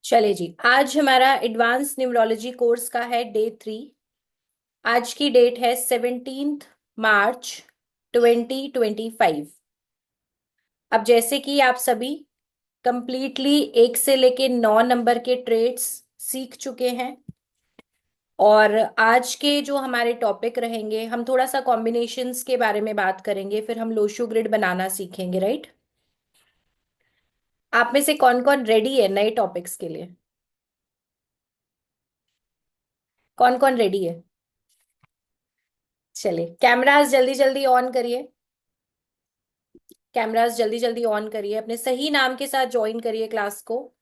चले जी। आज हमारा एडवांस न्यूमरोलॉजी कोर्स का है डे 3। आज की डेट है 17 मार्च 2025। अब जैसे कि आप सभी कंप्लीटली 1 से लेके 9 नंबर के ट्रेड्स सीख चुके हैं, और आज के जो हमारे टॉपिक रहेंगे, हम थोड़ा सा कॉम्बिनेशंस के बारे में बात करेंगे, फिर हम लोशो ग्रिड बनाना सीखेंगे, राइट। आप में से कौन कौन रेडी है नए टॉपिक्स के लिए? कौन कौन रेडी है? चलिए, कैमरास जल्दी जल्दी ऑन करिए। कैमरास जल्दी जल्दी ऑन करिए, अपने सही नाम के साथ ज्वाइन करिए क्लास को।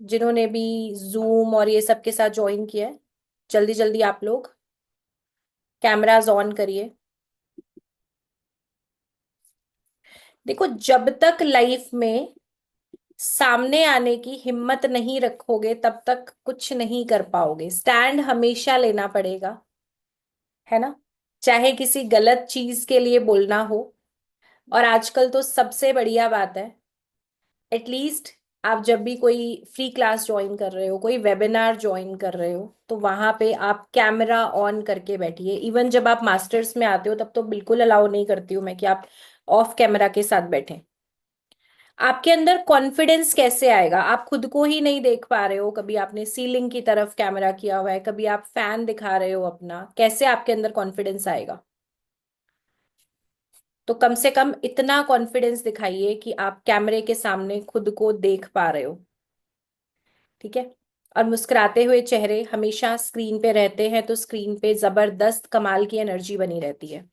जिन्होंने भी जूम और ये सब के साथ ज्वाइन किया है, जल्दी जल्दी आप लोग कैमरास ऑन करिए। देखो, जब तक लाइफ में सामने आने की हिम्मत नहीं रखोगे तब तक कुछ नहीं कर पाओगे। स्टैंड हमेशा लेना पड़ेगा, है ना। चाहे किसी गलत चीज के लिए बोलना हो। और आजकल तो सबसे बढ़िया बात है, एटलीस्ट आप जब भी कोई फ्री क्लास ज्वाइन कर रहे हो, कोई वेबिनार ज्वाइन कर रहे हो, तो वहां पे आप कैमरा ऑन करके बैठिए। इवन जब आप मास्टर्स में आते हो तब तो बिल्कुल अलाउ नहीं करती हूँ मैं कि आप ऑफ कैमरा के साथ बैठें। आपके अंदर कॉन्फिडेंस कैसे आएगा? आप खुद को ही नहीं देख पा रहे हो, कभी आपने सीलिंग की तरफ कैमरा किया हुआ है, कभी आप फैन दिखा रहे हो अपना, कैसे आपके अंदर कॉन्फिडेंस आएगा? तो कम से कम इतना कॉन्फिडेंस दिखाइए कि आप कैमरे के सामने खुद को देख पा रहे हो, ठीक है। और मुस्कुराते हुए चेहरे हमेशा स्क्रीन पे रहते हैं, तो स्क्रीन पे जबरदस्त कमाल की एनर्जी बनी रहती है।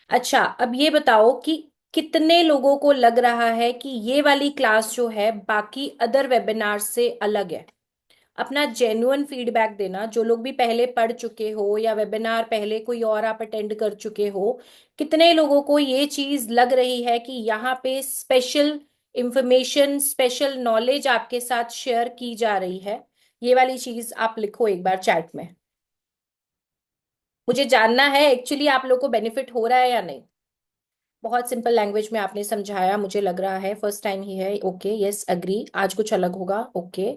अच्छा, अब ये बताओ कि कितने लोगों को लग रहा है कि ये वाली क्लास जो है बाकी अदर वेबिनार से अलग है? अपना जेन्युइन फीडबैक देना, जो लोग भी पहले पढ़ चुके हो या वेबिनार पहले कोई और आप अटेंड कर चुके हो। कितने लोगों को ये चीज लग रही है कि यहाँ पे स्पेशल इंफॉर्मेशन, स्पेशल नॉलेज आपके साथ शेयर की जा रही है? ये वाली चीज आप लिखो एक बार चैट में। मुझे जानना है एक्चुअली आप लोग को बेनिफिट हो रहा है या नहीं। बहुत सिंपल लैंग्वेज में आपने समझाया, मुझे लग रहा है फर्स्ट टाइम ही है। ओके, यस, अग्री, आज कुछ अलग होगा। Okay,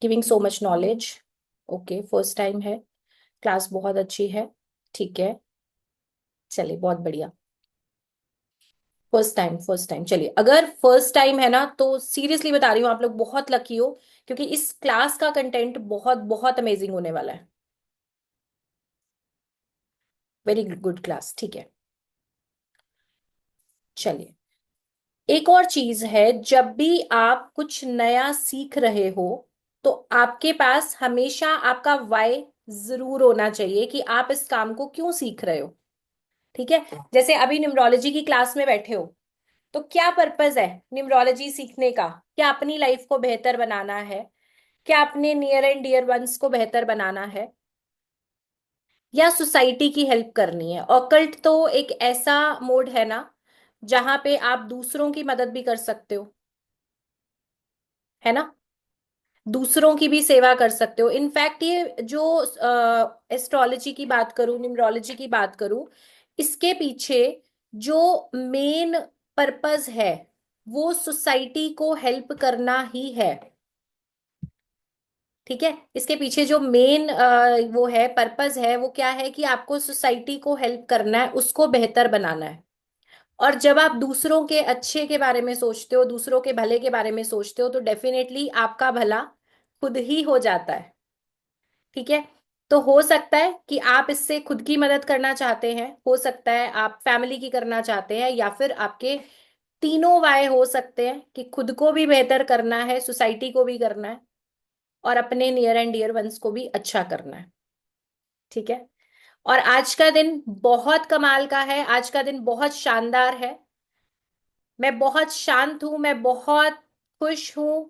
giving so much knowledge. Okay, first time है, क्लास बहुत अच्छी है, ठीक है। चलिए, बहुत बढ़िया। फर्स्ट टाइम, फर्स्ट टाइम, चलिए, अगर फर्स्ट टाइम है ना तो सीरियसली बता रही हूँ, आप लोग बहुत लकी हो, क्योंकि इस क्लास का कंटेंट बहुत बहुत अमेजिंग होने वाला है। वेरी गुड क्लास, ठीक है। चलिए, एक और चीज है, जब भी आप कुछ नया सीख रहे हो तो आपके पास हमेशा आपका वाई जरूर होना चाहिए कि आप इस काम को क्यों सीख रहे हो, ठीक है। जैसे अभी न्यूमरोलॉजी की क्लास में बैठे हो, तो क्या पर्पस है न्यूमरोलॉजी सीखने का? क्या अपनी लाइफ को बेहतर बनाना है? क्या अपने नियर एंड डियर वंस को बेहतर बनाना है? या सोसाइटी की हेल्प करनी है? ऑकल्ट तो एक ऐसा मोड है ना, जहां पे आप दूसरों की मदद भी कर सकते हो, है ना। दूसरों की भी सेवा कर सकते हो। इनफैक्ट ये जो एस्ट्रोलॉजी की बात करूं, न्यूमरोलॉजी की बात करूं, इसके पीछे जो मेन पर्पस है वो सोसाइटी को हेल्प करना ही है, ठीक है। इसके पीछे जो मेन वो है, पर्पस है, वो क्या है कि आपको सोसाइटी को हेल्प करना है, उसको बेहतर बनाना है। और जब आप दूसरों के अच्छे के बारे में सोचते हो, दूसरों के भले के बारे में सोचते हो, तो डेफिनेटली आपका भला खुद ही हो जाता है, ठीक है। तो हो सकता है कि आप इससे खुद की मदद करना चाहते हैं, हो सकता है आप फैमिली की करना चाहते हैं, या फिर आपके तीनों वाय हो सकते हैं कि खुद को भी बेहतर करना है, सोसाइटी को भी करना है, और अपने नियर एंड डियर वंस को भी अच्छा करना है, ठीक है। और आज का दिन बहुत कमाल का है, आज का दिन बहुत शानदार है। मैं बहुत शांत हूं, मैं बहुत खुश हूं,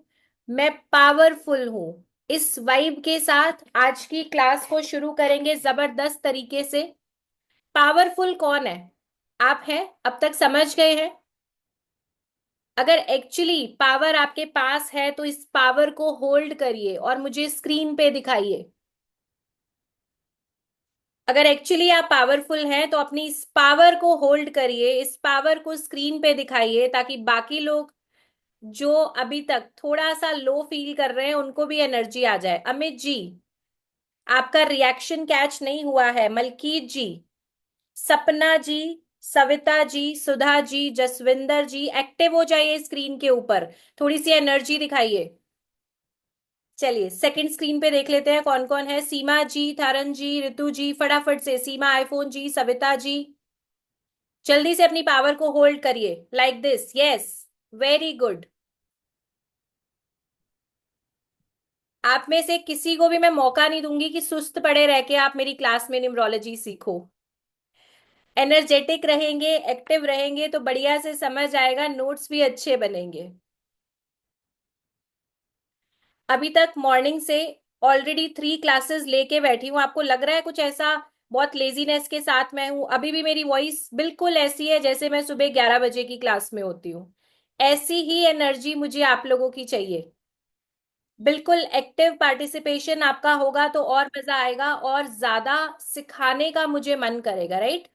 मैं पावरफुल हूं। इस वाइब के साथ आज की क्लास को शुरू करेंगे जबरदस्त तरीके से। पावरफुल कौन है? आप हैं, अब तक समझ गए हैं। अगर एक्चुअली पावर आपके पास है तो इस पावर को होल्ड करिए और मुझे स्क्रीन पे दिखाइए। अगर एक्चुअली आप पावरफुल हैं तो अपनी इस पावर को होल्ड करिए, इस पावर को स्क्रीन पे दिखाइए, ताकि बाकी लोग जो अभी तक थोड़ा सा लो फील कर रहे हैं उनको भी एनर्जी आ जाए। अमित जी, आपका रिएक्शन कैच नहीं हुआ है। मलकीत जी, सपना जी, सविता जी, सुधा जी, जसविंदर जी, एक्टिव हो जाइए स्क्रीन के ऊपर, थोड़ी सी एनर्जी दिखाइए। चलिए सेकंड स्क्रीन पे देख लेते हैं कौन कौन है। सीमा जी, थारन जी, ऋतु जी, फटाफट से सीमा आईफोन जी, सविता जी, जल्दी से अपनी पावर को होल्ड करिए like this. Yes, very good. आप में से किसी को भी मैं मौका नहीं दूंगी कि सुस्त पड़े रह के आप मेरी क्लास में न्यूमरोलॉजी सीखो। एनर्जेटिक रहेंगे, एक्टिव रहेंगे तो बढ़िया से समझ आएगा, नोट्स भी अच्छे बनेंगे। अभी तक मॉर्निंग से ऑलरेडी 3 क्लासेस लेके बैठी हूँ। आपको लग रहा है कुछ ऐसा बहुत लेजीनेस के साथ मैं हूं? अभी भी मेरी वॉइस बिल्कुल ऐसी है जैसे मैं सुबह 11 बजे की क्लास में होती हूँ। ऐसी ही एनर्जी मुझे आप लोगों की चाहिए। बिल्कुल एक्टिव पार्टिसिपेशन आपका होगा तो और मजा आएगा और ज्यादा सिखाने का मुझे मन करेगा, राइट?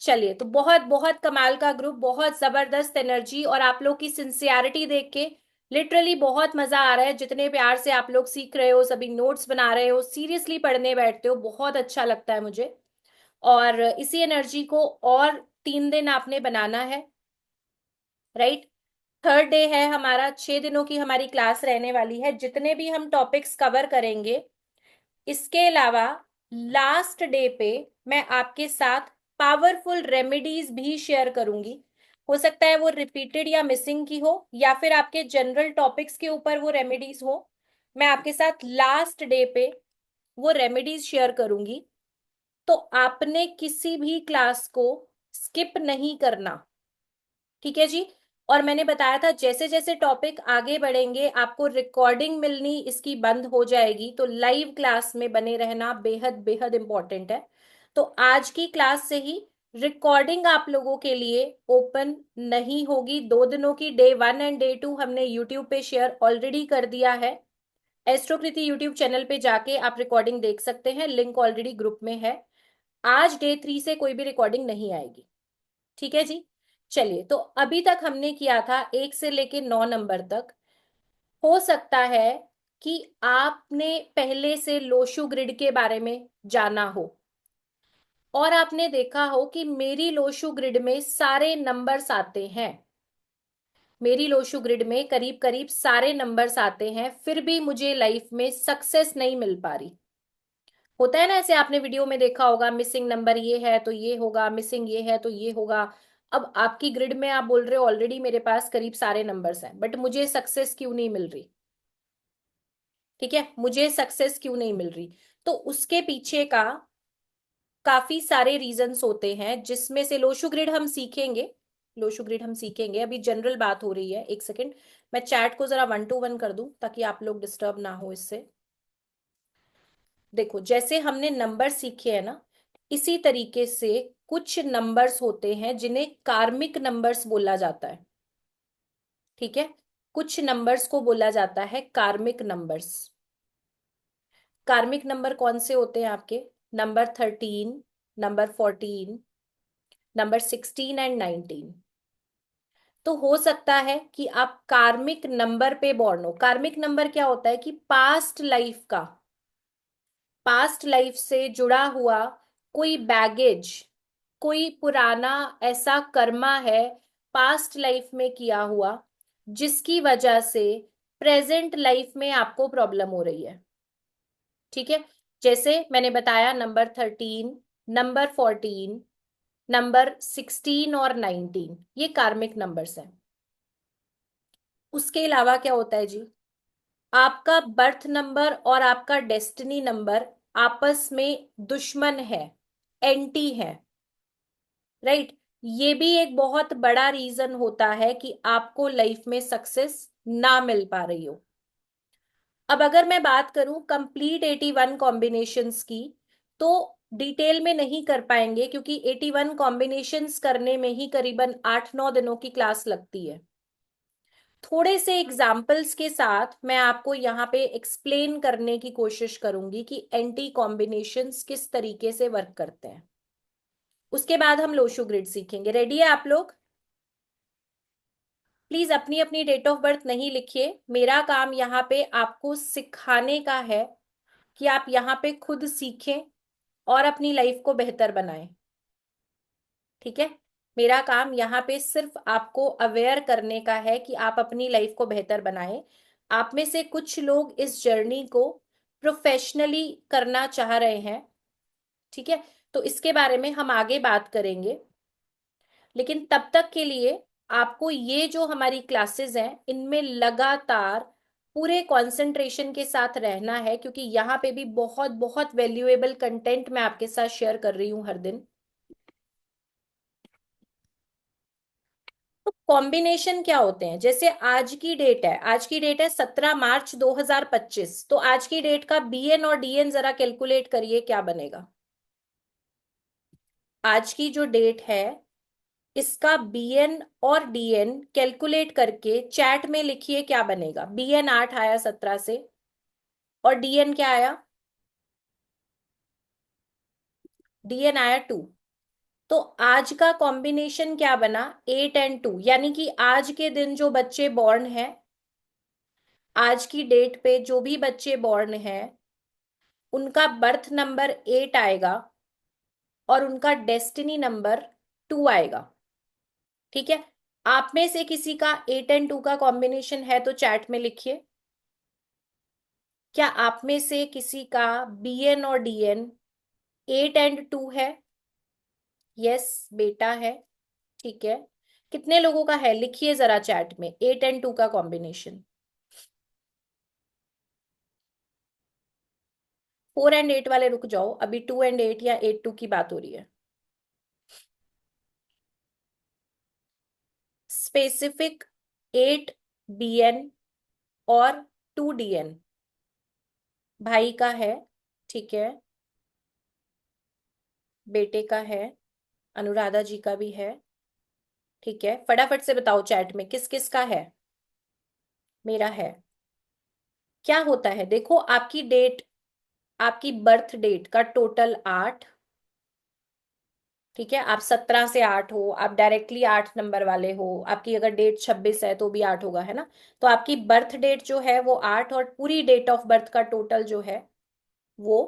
चलिए, तो बहुत बहुत कमाल का ग्रुप, बहुत जबरदस्त एनर्जी, और आप लोग की सिंसियरिटी देख के लिटरली बहुत मजा आ रहा है। जितने प्यार से आप लोग सीख रहे हो, सभी नोट्स बना रहे हो, सीरियसली पढ़ने बैठते हो, बहुत अच्छा लगता है मुझे। और इसी एनर्जी को और 3 दिन आपने बनाना है, राइट? थर्ड डे है हमारा, 6 दिनों की हमारी क्लास रहने वाली है। जितने भी हम टॉपिक्स कवर करेंगे, इसके अलावा लास्ट डे पे मैं आपके साथ पावरफुल रेमेडीज भी शेयर करूंगी। हो सकता है वो रिपीटेड या मिसिंग की हो, या फिर आपके जनरल टॉपिक्स के ऊपर वो रेमेडीज हो। मैं आपके साथ लास्ट डे पे वो रेमेडीज शेयर करूंगी। तो आपने किसी भी क्लास को स्किप नहीं करना, ठीक है जी? और मैंने बताया था जैसे जैसे टॉपिक आगे बढ़ेंगे आपको रिकॉर्डिंग मिलनी इसकी बंद हो जाएगी, तो लाइव क्लास में बने रहना बेहद बेहद इंपॉर्टेंट है। तो आज की क्लास से ही रिकॉर्डिंग आप लोगों के लिए ओपन नहीं होगी। 2 दिनों की डे 1 एंड डे 2 हमने यूट्यूब पे शेयर ऑलरेडी कर दिया है। एस्ट्रोकृति यूट्यूब चैनल पे जाके आप रिकॉर्डिंग देख सकते हैं, लिंक ऑलरेडी ग्रुप में है। आज डे 3 से कोई भी रिकॉर्डिंग नहीं आएगी, ठीक है जी? चलिए, तो अभी तक हमने किया था 1 से लेके 9 नंबर तक। हो सकता है कि आपने पहले से लोशु ग्रिड के बारे में जाना हो, और आपने देखा हो कि मेरी लोशु ग्रिड में सारे नंबर्स आते हैं। मेरी लोशु ग्रिड में करीब करीब सारे नंबर्स आते हैं, फिर भी मुझे लाइफ में सक्सेस नहीं मिल पा रही। होता है ना, ऐसे आपने वीडियो में देखा होगा, मिसिंग नंबर ये है तो ये होगा, मिसिंग ये है तो ये होगा। अब आपकी ग्रिड में आप बोल रहे हो ऑलरेडी मेरे पास करीब सारे नंबर्स हैं, बट मुझे सक्सेस क्यों नहीं मिल रही? ठीक है, मुझे सक्सेस क्यों नहीं मिल रही? तो उसके पीछे का काफी सारे रीजंस होते हैं, जिसमें से लोशु ग्रिड हम सीखेंगे। लोशु ग्रिड हम सीखेंगे, अभी जनरल बात हो रही है। एक सेकेंड, मैं चैट को जरा 1 to 1 कर दूं ताकि आप लोग डिस्टर्ब ना हो इससे। देखो, जैसे हमने नंबर सीखे हैं ना, इसी तरीके से कुछ नंबर्स होते हैं जिन्हें कार्मिक नंबर्स बोला जाता है, ठीक है? कुछ नंबर्स को बोला जाता है कार्मिक नंबर्स। कार्मिक नंबर कौन से होते हैं आपके? Number 13, number 14, number 16 and 19। तो हो सकता है कि आप कार्मिक नंबर पे बॉर्न हो। कार्मिक नंबर क्या होता है कि पास्ट लाइफ का, पास्ट लाइफ से जुड़ा हुआ कोई बैगेज, कोई पुराना ऐसा कर्मा है पास्ट लाइफ में किया हुआ, जिसकी वजह से प्रेजेंट लाइफ में आपको प्रॉब्लम हो रही है, ठीक है? जैसे मैंने बताया, नंबर 13, नंबर 14, नंबर 16 और 19, ये कार्मिक नंबर्स हैं। उसके अलावा क्या होता है जी? आपका बर्थ नंबर और आपका डेस्टिनी नंबर आपस में दुश्मन है, एंटी है, राइट? ये भी एक बहुत बड़ा रीजन होता है कि आपको लाइफ में सक्सेस ना मिल पा रही हो। अब अगर मैं बात करूं कंप्लीट 81 कॉम्बिनेशंस की, तो डिटेल में नहीं कर पाएंगे, क्योंकि 81 कॉम्बिनेशंस करने में ही करीबन 8-9 दिनों की क्लास लगती है। थोड़े से एग्जाम्पल्स के साथ मैं आपको यहाँ पे एक्सप्लेन करने की कोशिश करूंगी कि एंटी कॉम्बिनेशंस किस तरीके से वर्क करते हैं। उसके बाद हम लोशो ग्रिड सीखेंगे। रेडी है आप लोग? प्लीज अपनी अपनी डेट ऑफ बर्थ नहीं लिखिए। मेरा काम यहाँ पे आपको सिखाने का है कि आप यहाँ पे खुद सीखें और अपनी लाइफ को बेहतर बनाएं। ठीक है। मेरा काम यहाँ पे सिर्फ आपको अवेयर करने का है कि आप अपनी लाइफ को बेहतर बनाएं। आप में से कुछ लोग इस जर्नी को प्रोफेशनली करना चाह रहे हैं। ठीक है। तो इसके बारे में हम आगे बात करेंगे, लेकिन तब तक के लिए आपको ये जो हमारी क्लासेस हैं इनमें लगातार पूरे कंसंट्रेशन के साथ रहना है, क्योंकि यहाँ पे भी बहुत बहुत वैल्यूएबल कंटेंट मैं आपके साथ शेयर कर रही हूँ हर दिन। तो कॉम्बिनेशन क्या होते हैं, जैसे आज की डेट है, आज की डेट है 17 मार्च 2025। तो आज की डेट का बीएन और डीएन जरा कैलकुलेट करिए क्या बनेगा। आज की जो डेट है इसका बीएन और डीएन कैलकुलेट करके चैट में लिखिए क्या बनेगा। बीएन 8 आया 17 से, और डीएन क्या आया, डीएन आया 2। तो आज का कॉम्बिनेशन क्या बना, 8 और 2, यानी कि आज के दिन जो बच्चे बॉर्न हैं, आज की डेट पे जो भी बच्चे बॉर्न हैं उनका बर्थ नंबर 8 आएगा और उनका डेस्टिनी नंबर 2 आएगा। ठीक है। आप में से किसी का 8 और 2 का कॉम्बिनेशन है तो चैट में लिखिए। क्या आप में से किसी का बीएन और डीएन 8 और 2 है? यस, बेटा है। ठीक है। कितने लोगों का है लिखिए जरा चैट में 8 और 2 का कॉम्बिनेशन। 4 और 8 वाले रुक जाओ, अभी 2 और 8 या 8 2 की बात हो रही है। स्पेसिफिक 8 बीएन और 2 डीएन भाई का है। ठीक है। बेटे का है। अनुराधा जी का भी है। ठीक है, फटाफट से बताओ चैट में किस किस का है। मेरा है। क्या होता है देखो, आपकी डेट, आपकी बर्थ डेट का टोटल 8। ठीक है। आप 17 से 8 हो, आप डायरेक्टली 8 नंबर वाले हो, आपकी अगर डेट 26 है तो भी 8 होगा, है ना। तो आपकी बर्थ डेट जो है वो 8, और पूरी डेट ऑफ बर्थ का टोटल जो है वो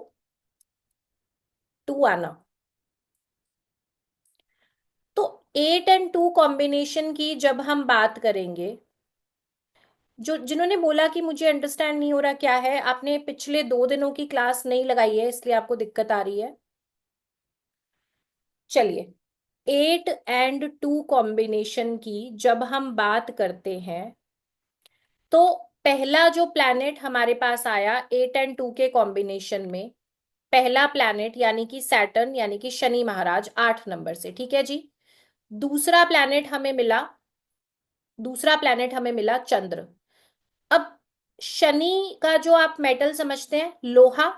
2 आना। तो 8 और 2 कॉम्बिनेशन की जब हम बात करेंगे, जो जिन्होंने बोला कि मुझे अंडरस्टैंड नहीं हो रहा क्या है, आपने पिछले 2 दिनों की क्लास नहीं लगाई है इसलिए आपको दिक्कत आ रही है। चलिए, 8 और 2 कॉम्बिनेशन की जब हम बात करते हैं तो पहला जो प्लैनेट हमारे पास आया 8 और 2 के कॉम्बिनेशन में, पहला प्लैनेट यानी कि सैटर्न, यानी कि शनि महाराज 8 नंबर से। ठीक है जी। दूसरा प्लैनेट हमें मिला, दूसरा प्लैनेट हमें मिला चंद्र। अब शनि का जो आप मेटल समझते हैं लोहा,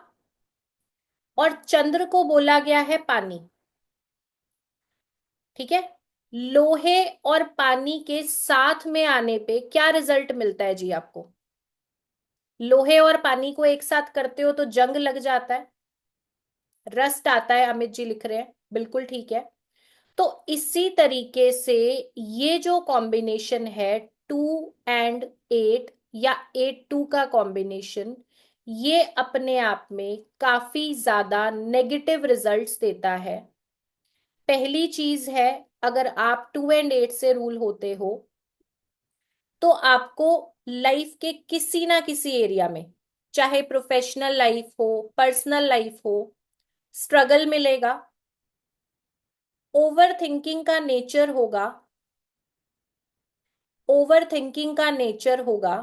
और चंद्र को बोला गया है पानी। ठीक है। लोहे और पानी के साथ में आने पे क्या रिजल्ट मिलता है जी आपको? लोहे और पानी को एक साथ करते हो तो जंग लग जाता है, रस्ट आता है, अमित जी लिख रहे हैं, बिल्कुल ठीक है। तो इसी तरीके से ये जो कॉम्बिनेशन है 2 और 8 या 8 2 का कॉम्बिनेशन, ये अपने आप में काफी ज्यादा नेगेटिव रिजल्ट्स देता है। पहली चीज है, अगर आप 2 और 8 से रूल होते हो तो आपको लाइफ के किसी ना किसी एरिया में, चाहे प्रोफेशनल लाइफ हो, पर्सनल लाइफ हो, स्ट्रगल मिलेगा। ओवर थिंकिंग का नेचर होगा, ओवर थिंकिंग का नेचर होगा।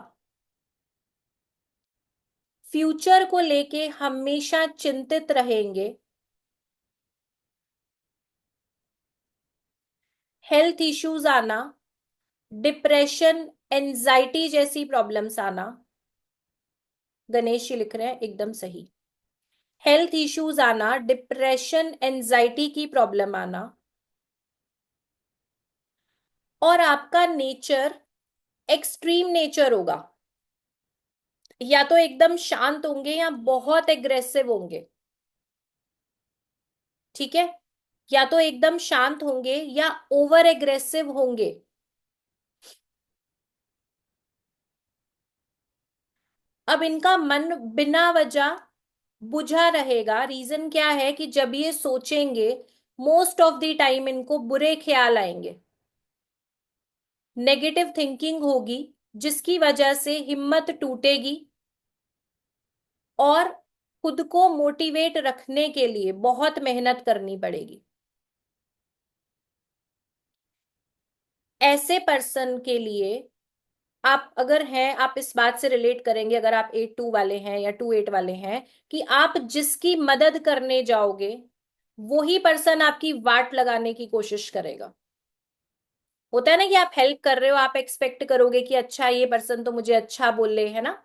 फ्यूचर को लेके हमेशा चिंतित रहेंगे। हेल्थ इश्यूज आना, डिप्रेशन, एंजाइटी जैसी प्रॉब्लम्स आना। गणेश जी लिख रहे हैं एकदम सही। हेल्थ इश्यूज आना, डिप्रेशन, एंजाइटी की प्रॉब्लम आना, और आपका नेचर एक्सट्रीम नेचर होगा। या तो एकदम शांत होंगे या बहुत एग्रेसिव होंगे। ठीक है। या तो एकदम शांत होंगे या ओवर एग्रेसिव होंगे। अब इनका मन बिना वजह बुझा रहेगा। रीजन क्या है कि जब ये सोचेंगे, मोस्ट ऑफ द टाइम इनको बुरे ख्याल आएंगे, नेगेटिव थिंकिंग होगी, जिसकी वजह से हिम्मत टूटेगी और खुद को मोटिवेट रखने के लिए बहुत मेहनत करनी पड़ेगी। ऐसे पर्सन के लिए, आप अगर हैं, आप इस बात से रिलेट करेंगे अगर आप 8-2 वाले हैं या 2-8 वाले हैं, कि आप जिसकी मदद करने जाओगे वही पर्सन आपकी वाट लगाने की कोशिश करेगा। होता है ना कि आप हेल्प कर रहे हो, आप एक्सपेक्ट करोगे कि अच्छा ये पर्सन तो मुझे अच्छा बोले, है ना,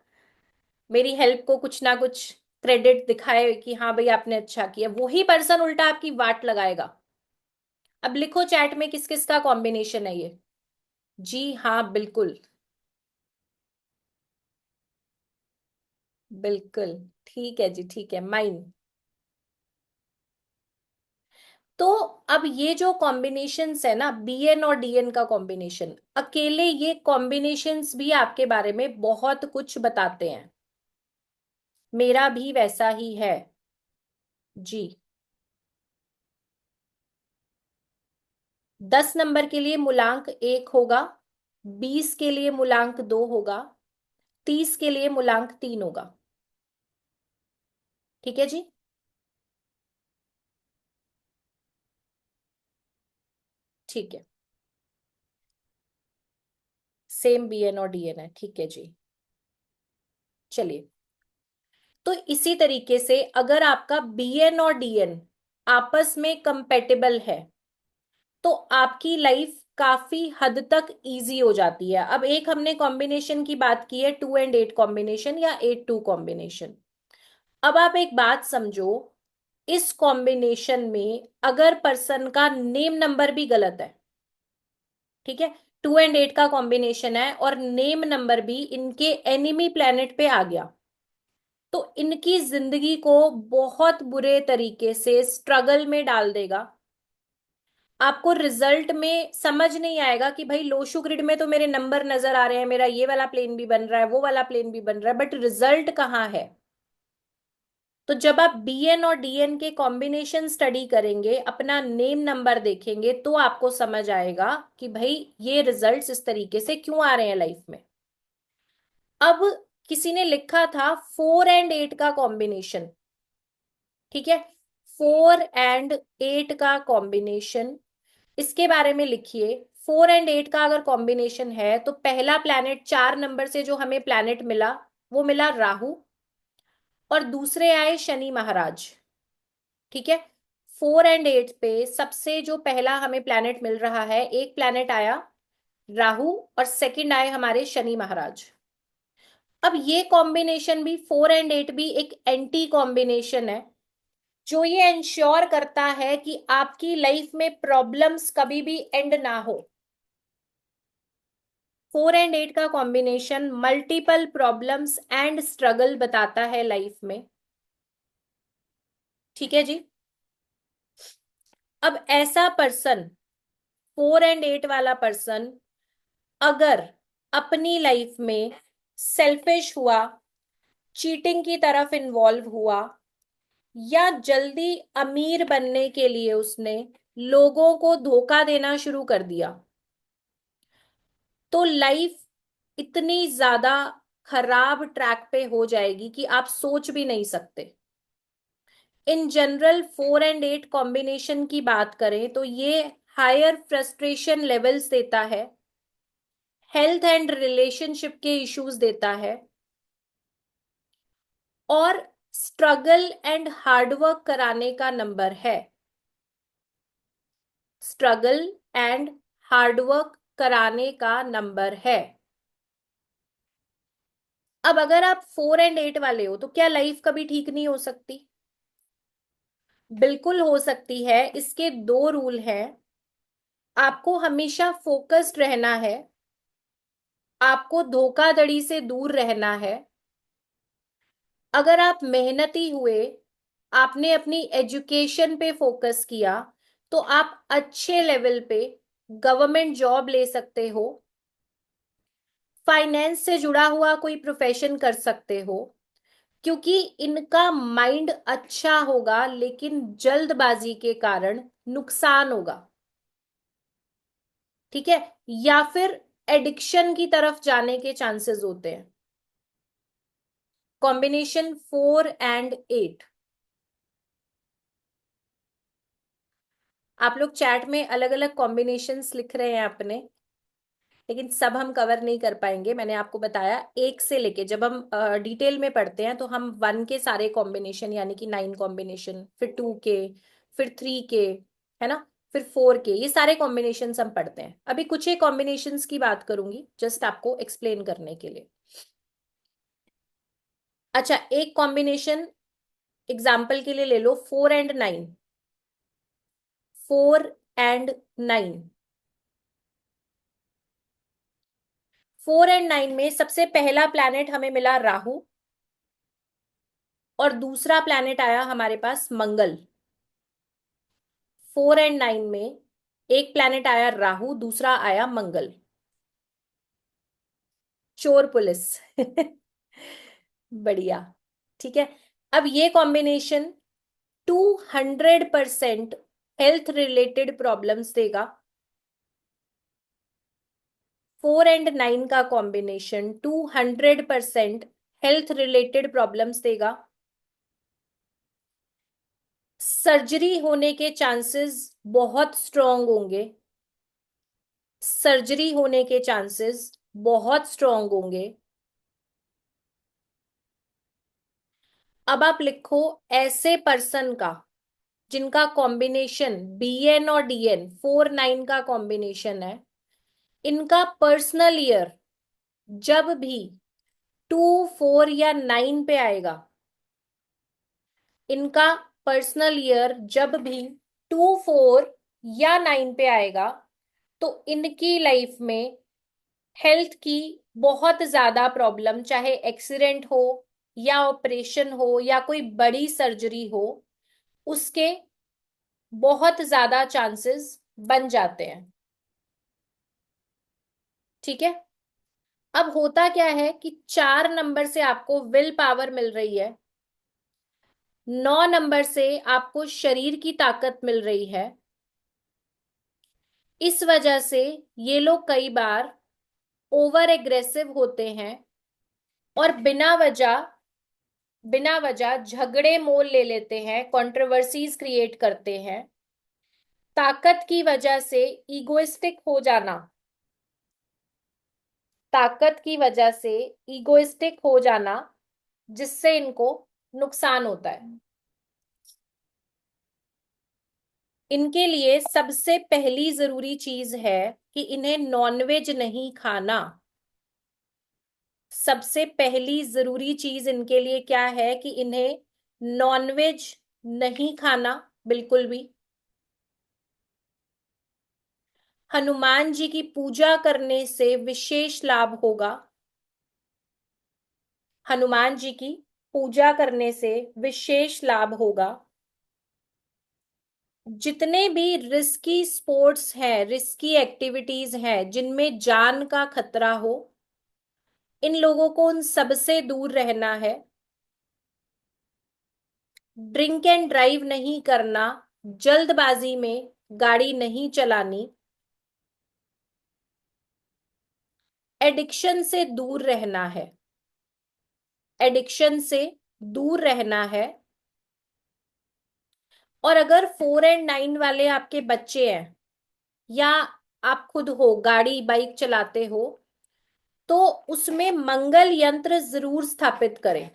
मेरी हेल्प को कुछ ना कुछ क्रेडिट दिखाए कि हाँ भाई आपने अच्छा किया। वही पर्सन उल्टा आपकी वाट लगाएगा। अब लिखो चैट में किस किस का कॉम्बिनेशन है ये। जी हाँ, बिल्कुल। बिल्कुल ठीक है जी, ठीक है, माइन। तो अब ये जो कॉम्बिनेशंस है ना, बीएन और डीएन का कॉम्बिनेशन, अकेले ये कॉम्बिनेशंस भी आपके बारे में बहुत कुछ बताते हैं। मेरा भी वैसा ही है। जी। 10 नंबर के लिए मूलांक 1 होगा, 20 के लिए मूलांक 2 होगा, 30 के लिए मूलांक 3 होगा। ठीक है जी। ठीक है, सेम बीएन और डीएन है, ठीक है जी। चलिए, तो इसी तरीके से अगर आपका बीएन और डीएन आपस में कंपेटेबल है तो आपकी लाइफ काफी हद तक इजी हो जाती है। अब एक हमने कॉम्बिनेशन की बात की है, 2 and 8 कॉम्बिनेशन या 8-2 कॉम्बिनेशन। अब आप एक बात समझो, इस कॉम्बिनेशन में अगर पर्सन का नेम नंबर भी गलत है, ठीक है, 2 and 8 का कॉम्बिनेशन है और नेम नंबर भी इनके एनिमी प्लेनेट पे आ गया, तो इनकी जिंदगी को बहुत बुरे तरीके से स्ट्रगल में डाल देगा। आपको रिजल्ट में समझ नहीं आएगा कि भाई लोशु ग्रिड में तो मेरे नंबर नजर आ रहे हैं, मेरा ये वाला प्लेन भी बन रहा है, वो वाला प्लेन भी बन रहा है, बट रिजल्ट कहाँ है। तो जब आप बीएन और डीएन के कॉम्बिनेशन स्टडी करेंगे, अपना नेम नंबर देखेंगे, तो आपको समझ आएगा कि भाई ये रिजल्ट्स इस तरीके से क्यों आ रहे हैं लाइफ में। अब किसी ने लिखा था 4 and 8 का कॉम्बिनेशन, ठीक है, 4 and 8 का कॉम्बिनेशन, इसके बारे में लिखिए। 4 and 8 का अगर कॉम्बिनेशन है तो पहला प्लैनेट 4 नंबर से जो हमें प्लैनेट मिला वो मिला राहु, और दूसरे आए शनि महाराज। ठीक है, 4 and 8 पे सबसे जो पहला हमें प्लैनेट मिल रहा है, एक प्लैनेट आया राहु और सेकंड आए हमारे शनि महाराज। अब ये कॉम्बिनेशन भी, 4 and 8 भी एक एंटी कॉम्बिनेशन है, जो ये इंश्योर करता है कि आपकी लाइफ में प्रॉब्लम्स कभी भी एंड ना हो। 4 and 8 का combination multiple problems and struggle बताता है लाइफ में। ठीक है जी। अब ऐसा पर्सन, 4 and 8 वाला पर्सन, अगर अपनी लाइफ में सेल्फिश हुआ, चीटिंग की तरफ इन्वॉल्व हुआ, या जल्दी अमीर बनने के लिए उसने लोगों को धोखा देना शुरू कर दिया, तो लाइफ इतनी ज्यादा खराब ट्रैक पे हो जाएगी कि आप सोच भी नहीं सकते। इन जनरल 4 and 8 कॉम्बिनेशन की बात करें तो ये हायर फ्रस्ट्रेशन लेवल्स देता है, हेल्थ एंड रिलेशनशिप के इश्यूज देता है, और स्ट्रगल एंड हार्डवर्क कराने का नंबर है। स्ट्रगल एंड हार्डवर्क कराने का नंबर है। अब अगर आप 4 and 8 वाले हो तो क्या लाइफ कभी ठीक नहीं हो सकती? बिल्कुल हो सकती है। इसके दो रूल हैं। आपको हमेशा फोकस्ड रहना है, आपको धोखाधड़ी से दूर रहना है। अगर आप मेहनती हुए, आपने अपनी एजुकेशन पे फोकस किया, तो आप अच्छे लेवल पे गवर्नमेंट जॉब ले सकते हो। फाइनेंस से जुड़ा हुआ कोई प्रोफेशन कर सकते हो, क्योंकि इनका माइंड अच्छा होगा लेकिन जल्दबाजी के कारण नुकसान होगा। ठीक है। या फिर एडिक्शन की तरफ जाने के चांसेस होते हैं। कॉम्बिनेशन 4 और 8। आप लोग चैट में अलग अलग कॉम्बिनेशंस लिख रहे हैं अपने, लेकिन सब हम कवर नहीं कर पाएंगे। मैंने आपको बताया, एक से लेके जब हम डिटेल में पढ़ते हैं तो हम 1 के सारे कॉम्बिनेशन, यानी कि 9 कॉम्बिनेशन, फिर 2 के, फिर 3 के, है ना, फिर 4 के, ये सारे कॉम्बिनेशन हम पढ़ते हैं। अभी कुछ एक कॉम्बिनेशंस की बात करूंगी जस्ट आपको एक्सप्लेन करने के लिए। अच्छा, एक कॉम्बिनेशन एग्जाम्पल के लिए ले लो, 4 और 9। 4 और 9। 4 और 9 में सबसे पहला प्लैनेट हमें मिला राहु, और दूसरा प्लैनेट आया हमारे पास मंगल। 4 और 9 में एक प्लैनेट आया राहु, दूसरा आया मंगल। चोर पुलिस। बढ़िया। ठीक है। अब ये कॉम्बिनेशन 200% हेल्थ रिलेटेड प्रॉब्लम्स देगा। 4 और 9 का कॉम्बिनेशन 200% हेल्थ रिलेटेड प्रॉब्लम्स देगा। सर्जरी होने के चांसेस बहुत स्ट्रांग होंगे। सर्जरी होने के चांसेस बहुत स्ट्रांग होंगे। अब आप लिखो, ऐसे पर्सन का जिनका कॉम्बिनेशन BN और DN 4 9 का कॉम्बिनेशन है, इनका पर्सनल ईयर जब भी 2 4 या 9 पे आएगा, इनका पर्सनल ईयर जब भी 2 4 या 9 पे आएगा, तो इनकी लाइफ में हेल्थ की बहुत ज्यादा प्रॉब्लम, चाहे एक्सीडेंट हो या ऑपरेशन हो या कोई बड़ी सर्जरी हो, उसके बहुत ज्यादा चांसेस बन जाते हैं। ठीक है। अब होता क्या है कि 4 नंबर से आपको विल पावर मिल रही है, 9 नंबर से आपको शरीर की ताकत मिल रही है। इस वजह से ये लोग कई बार ओवर एग्रेसिव होते हैं और बिना वजह झगड़े मोल ले लेते हैं, कंट्रोवर्सीज क्रिएट करते हैं। ताकत की वजह से ईगोइस्टिक हो जाना, ताकत की वजह से ईगोइस्टिक हो जाना, जिससे इनको नुकसान होता है। इनके लिए सबसे पहली जरूरी चीज है कि इन्हें नॉनवेज नहीं खाना। सबसे पहली जरूरी चीज इनके लिए क्या है कि इन्हें नॉनवेज नहीं खाना, बिल्कुल भी। हनुमान जी की पूजा करने से विशेष लाभ होगा। हनुमान जी की पूजा करने से विशेष लाभ होगा। जितने भी रिस्की स्पोर्ट्स हैं, रिस्की एक्टिविटीज हैं, जिनमें जान का खतरा हो, इन लोगों को उन सबसे दूर रहना है। ड्रिंक एंड ड्राइव नहीं करना, जल्दबाजी में गाड़ी नहीं चलानी, एडिक्शन से दूर रहना है। एडिक्शन से दूर रहना है। और अगर 4 और 9 वाले आपके बच्चे हैं, या आप खुद हो गाड़ी बाइक चलाते हो, तो उसमें मंगल यंत्र जरूर स्थापित करें।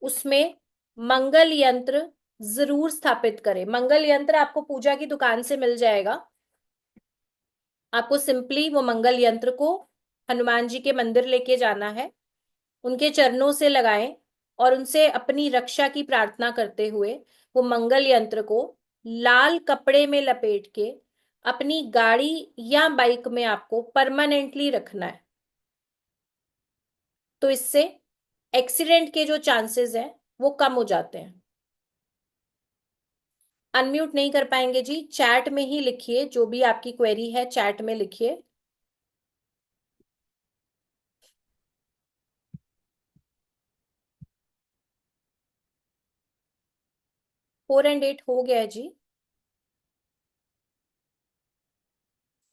उसमें मंगल यंत्र जरूर स्थापित करें। मंगल यंत्र आपको पूजा की दुकान से मिल जाएगा। आपको सिंपली वो मंगल यंत्र को हनुमान जी के मंदिर लेके जाना है, उनके चरणों से लगाएं, और उनसे अपनी रक्षा की प्रार्थना करते हुए वो मंगल यंत्र को लाल कपड़े में लपेट के अपनी गाड़ी या बाइक में आपको परमानेंटली रखना है। तो इससे एक्सीडेंट के जो चांसेस हैं वो कम हो जाते हैं। अनम्यूट नहीं कर पाएंगे जी, चैट में ही लिखिए, जो भी आपकी क्वेरी है चैट में लिखिए। 4 और 8 हो गया है जी।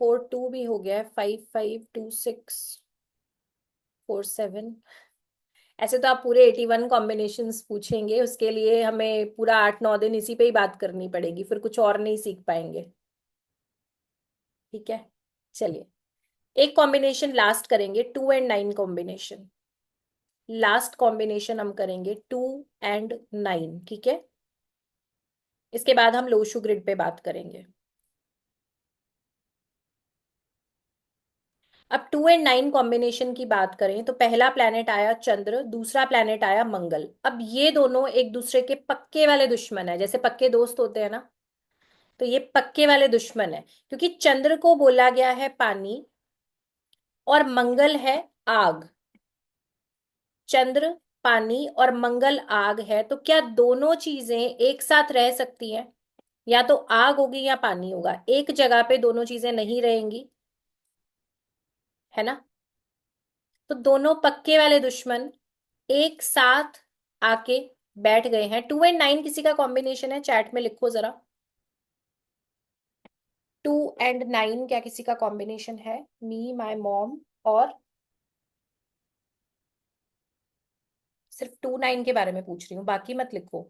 4 2 भी हो गया है, 5 5 2 6 4 7। ऐसे तो आप पूरे 81 कॉम्बिनेशंस पूछेंगे, उसके लिए हमें पूरा 8 9 दिन इसी पे ही बात करनी पड़ेगी, फिर कुछ और नहीं सीख पाएंगे। ठीक है, चलिए एक कॉम्बिनेशन लास्ट करेंगे, 2 और 9 कॉम्बिनेशन। लास्ट कॉम्बिनेशन हम करेंगे 2 और 9, ठीक है। इसके बाद हम लोशु ग्रिड पे बात करेंगे। अब 2 और 9 कॉम्बिनेशन की बात करें तो पहला प्लेनेट आया चंद्र, दूसरा प्लेनेट आया मंगल। अब ये दोनों एक दूसरे के पक्के वाले दुश्मन है, जैसे पक्के दोस्त होते हैं ना, तो ये पक्के वाले दुश्मन है, क्योंकि चंद्र को बोला गया है पानी और मंगल है आग। चंद्र पानी और मंगल आग है, तो क्या दोनों चीजें एक साथ रह सकती हैं? या तो आग होगी या पानी होगा, एक जगह पे दोनों चीजें नहीं रहेंगी, है ना। तो दोनों पक्के वाले दुश्मन एक साथ आके बैठ गए हैं। 2 और 9 किसी का कॉम्बिनेशन है? चैट में लिखो जरा। 2 और 9 क्या किसी का कॉम्बिनेशन है? मी, माई मॉम और, सिर्फ 2 9 के बारे में पूछ रही हूँ, बाकी मत लिखो।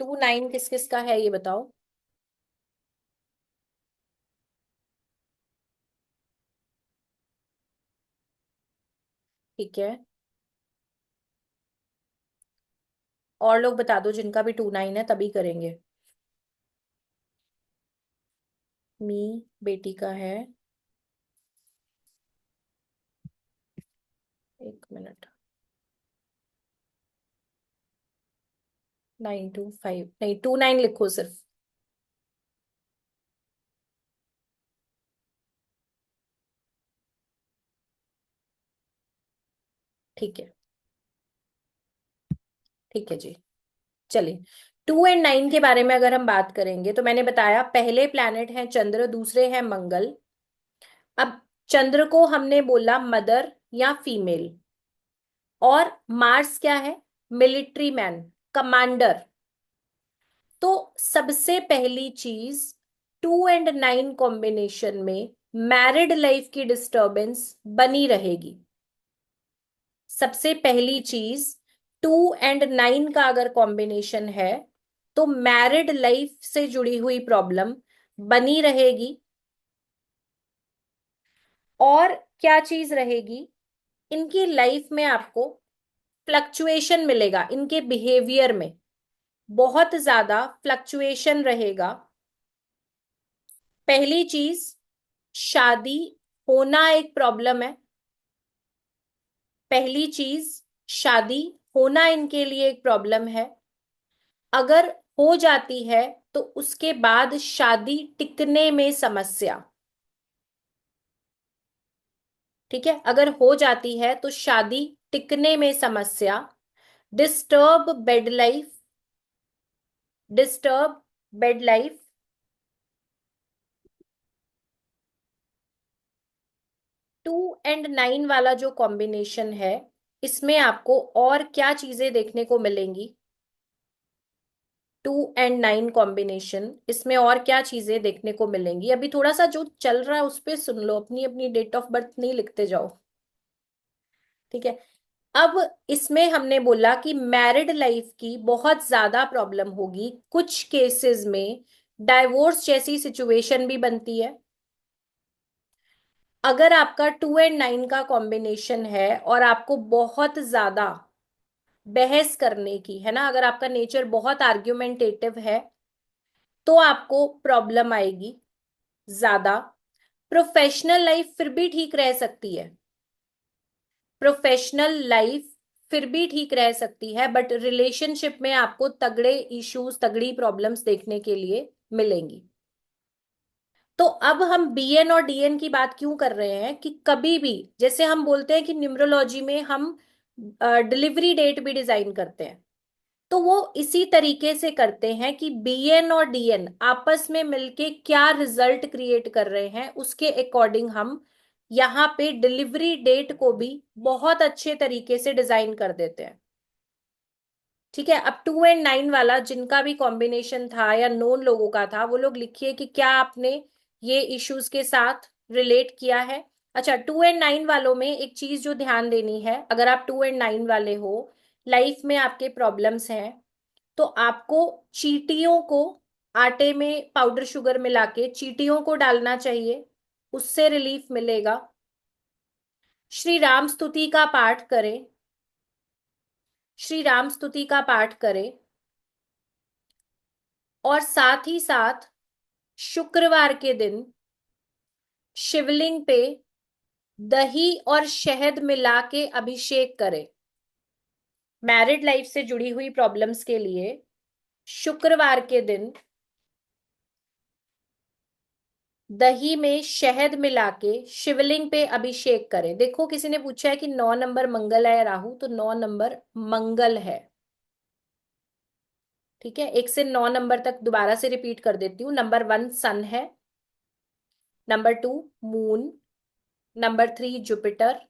2 9 किस किस का है ये बताओ। ठीक है, और लोग बता दो जिनका भी 2 9 है, तभी करेंगे। मी बेटी का है। 1 मिनट। 9 2 5 नहीं, 2 9 लिखो सिर्फ। ठीक है, ठीक है जी। चलिए, 2 और 9 के बारे में अगर हम बात करेंगे तो मैंने बताया पहले प्लैनेट है चंद्र, दूसरे हैं मंगल। अब चंद्र को हमने बोला मदर या फीमेल, और मार्स क्या है? Military man, commander. तो सबसे पहली चीज, 2 और 9 कॉम्बिनेशन में मैरिड लाइफ की डिस्टरबेंस बनी रहेगी। सबसे पहली चीज, 2 और 9 का अगर कॉम्बिनेशन है तो मैरिड लाइफ से जुड़ी हुई प्रॉब्लम बनी रहेगी। और क्या चीज रहेगी? इनकी लाइफ में आपको फ्लक्चुएशन मिलेगा, इनके बिहेवियर में बहुत ज्यादा फ्लक्चुएशन रहेगा। पहली चीज, शादी होना एक प्रॉब्लम है। पहली चीज, शादी होना इनके लिए एक प्रॉब्लम है। अगर हो जाती है तो उसके बाद शादी टिकने में समस्या। ठीक है, अगर हो जाती है तो शादी टिकने में समस्या। Disturb bed life, disturb bed life. 2 और 9 वाला जो कॉम्बिनेशन है, इसमें आपको और क्या चीजें देखने को मिलेंगी? 2 और 9 कॉम्बिनेशन, इसमें और क्या चीजें देखने को मिलेंगी? अभी थोड़ा सा जो चल रहा है उस पे सुन लो, अपनी अपनी डेट ऑफ बर्थ नहीं लिखते जाओ। ठीक है, अब इसमें हमने बोला कि मैरिड लाइफ की बहुत ज्यादा प्रॉब्लम होगी, कुछ केसेस में डाइवोर्स जैसी सिचुएशन भी बनती है। अगर आपका 2 और 9 का कॉम्बिनेशन है और आपको बहुत ज्यादा बहस करने की है ना, अगर आपका नेचर बहुत आर्ग्यूमेंटेटिव है, तो आपको प्रॉब्लम आएगी ज्यादा। प्रोफेशनल लाइफ फिर भी ठीक रह सकती है, प्रोफेशनल लाइफ फिर भी ठीक रह सकती है, बट रिलेशनशिप में आपको तगड़े इश्यूज, तगड़ी प्रॉब्लम्स देखने के लिए मिलेंगी। तो अब हम बीएन और डीएन की बात क्यों कर रहे हैं? कि कभी भी, जैसे हम बोलते हैं कि न्यूमरोलॉजी में हम डिलीवरी डेट भी डिजाइन करते हैं, तो वो इसी तरीके से करते हैं कि बीएन और डीएन आपस में मिलके क्या रिजल्ट क्रिएट कर रहे हैं, उसके अकॉर्डिंग हम यहाँ पे डिलीवरी डेट को भी बहुत अच्छे तरीके से डिजाइन कर देते हैं। ठीक है, अब 2 और 9 वाला जिनका भी कॉम्बिनेशन था या नोन लोगों का था, वो लोग लिखिए कि क्या आपने ये इश्यूज के साथ रिलेट किया है। अच्छा, 2 और 9 वालों में एक चीज जो ध्यान देनी है, अगर आप 2 और 9 वाले हो, लाइफ में आपके प्रॉब्लम्स हैं, तो आपको चींटियों को आटे में पाउडर शुगर मिला के चींटियों को डालना चाहिए, उससे रिलीफ मिलेगा। श्री राम स्तुति का पाठ करें, श्री राम स्तुति का पाठ करें। और साथ ही साथ शुक्रवार के दिन शिवलिंग पे दही और शहद मिला के अभिषेक करें। मैरिड लाइफ से जुड़ी हुई प्रॉब्लम्स के लिए शुक्रवार के दिन दही में शहद मिला के शिवलिंग पे अभिषेक करें। देखो, किसी ने पूछा है कि 9 नंबर मंगल है या राहु, तो 9 नंबर मंगल है। ठीक है, 1 से 9 नंबर तक दोबारा से रिपीट कर देती हूँ। नंबर 1 सन है, number 2 moon, number 3 Jupiter,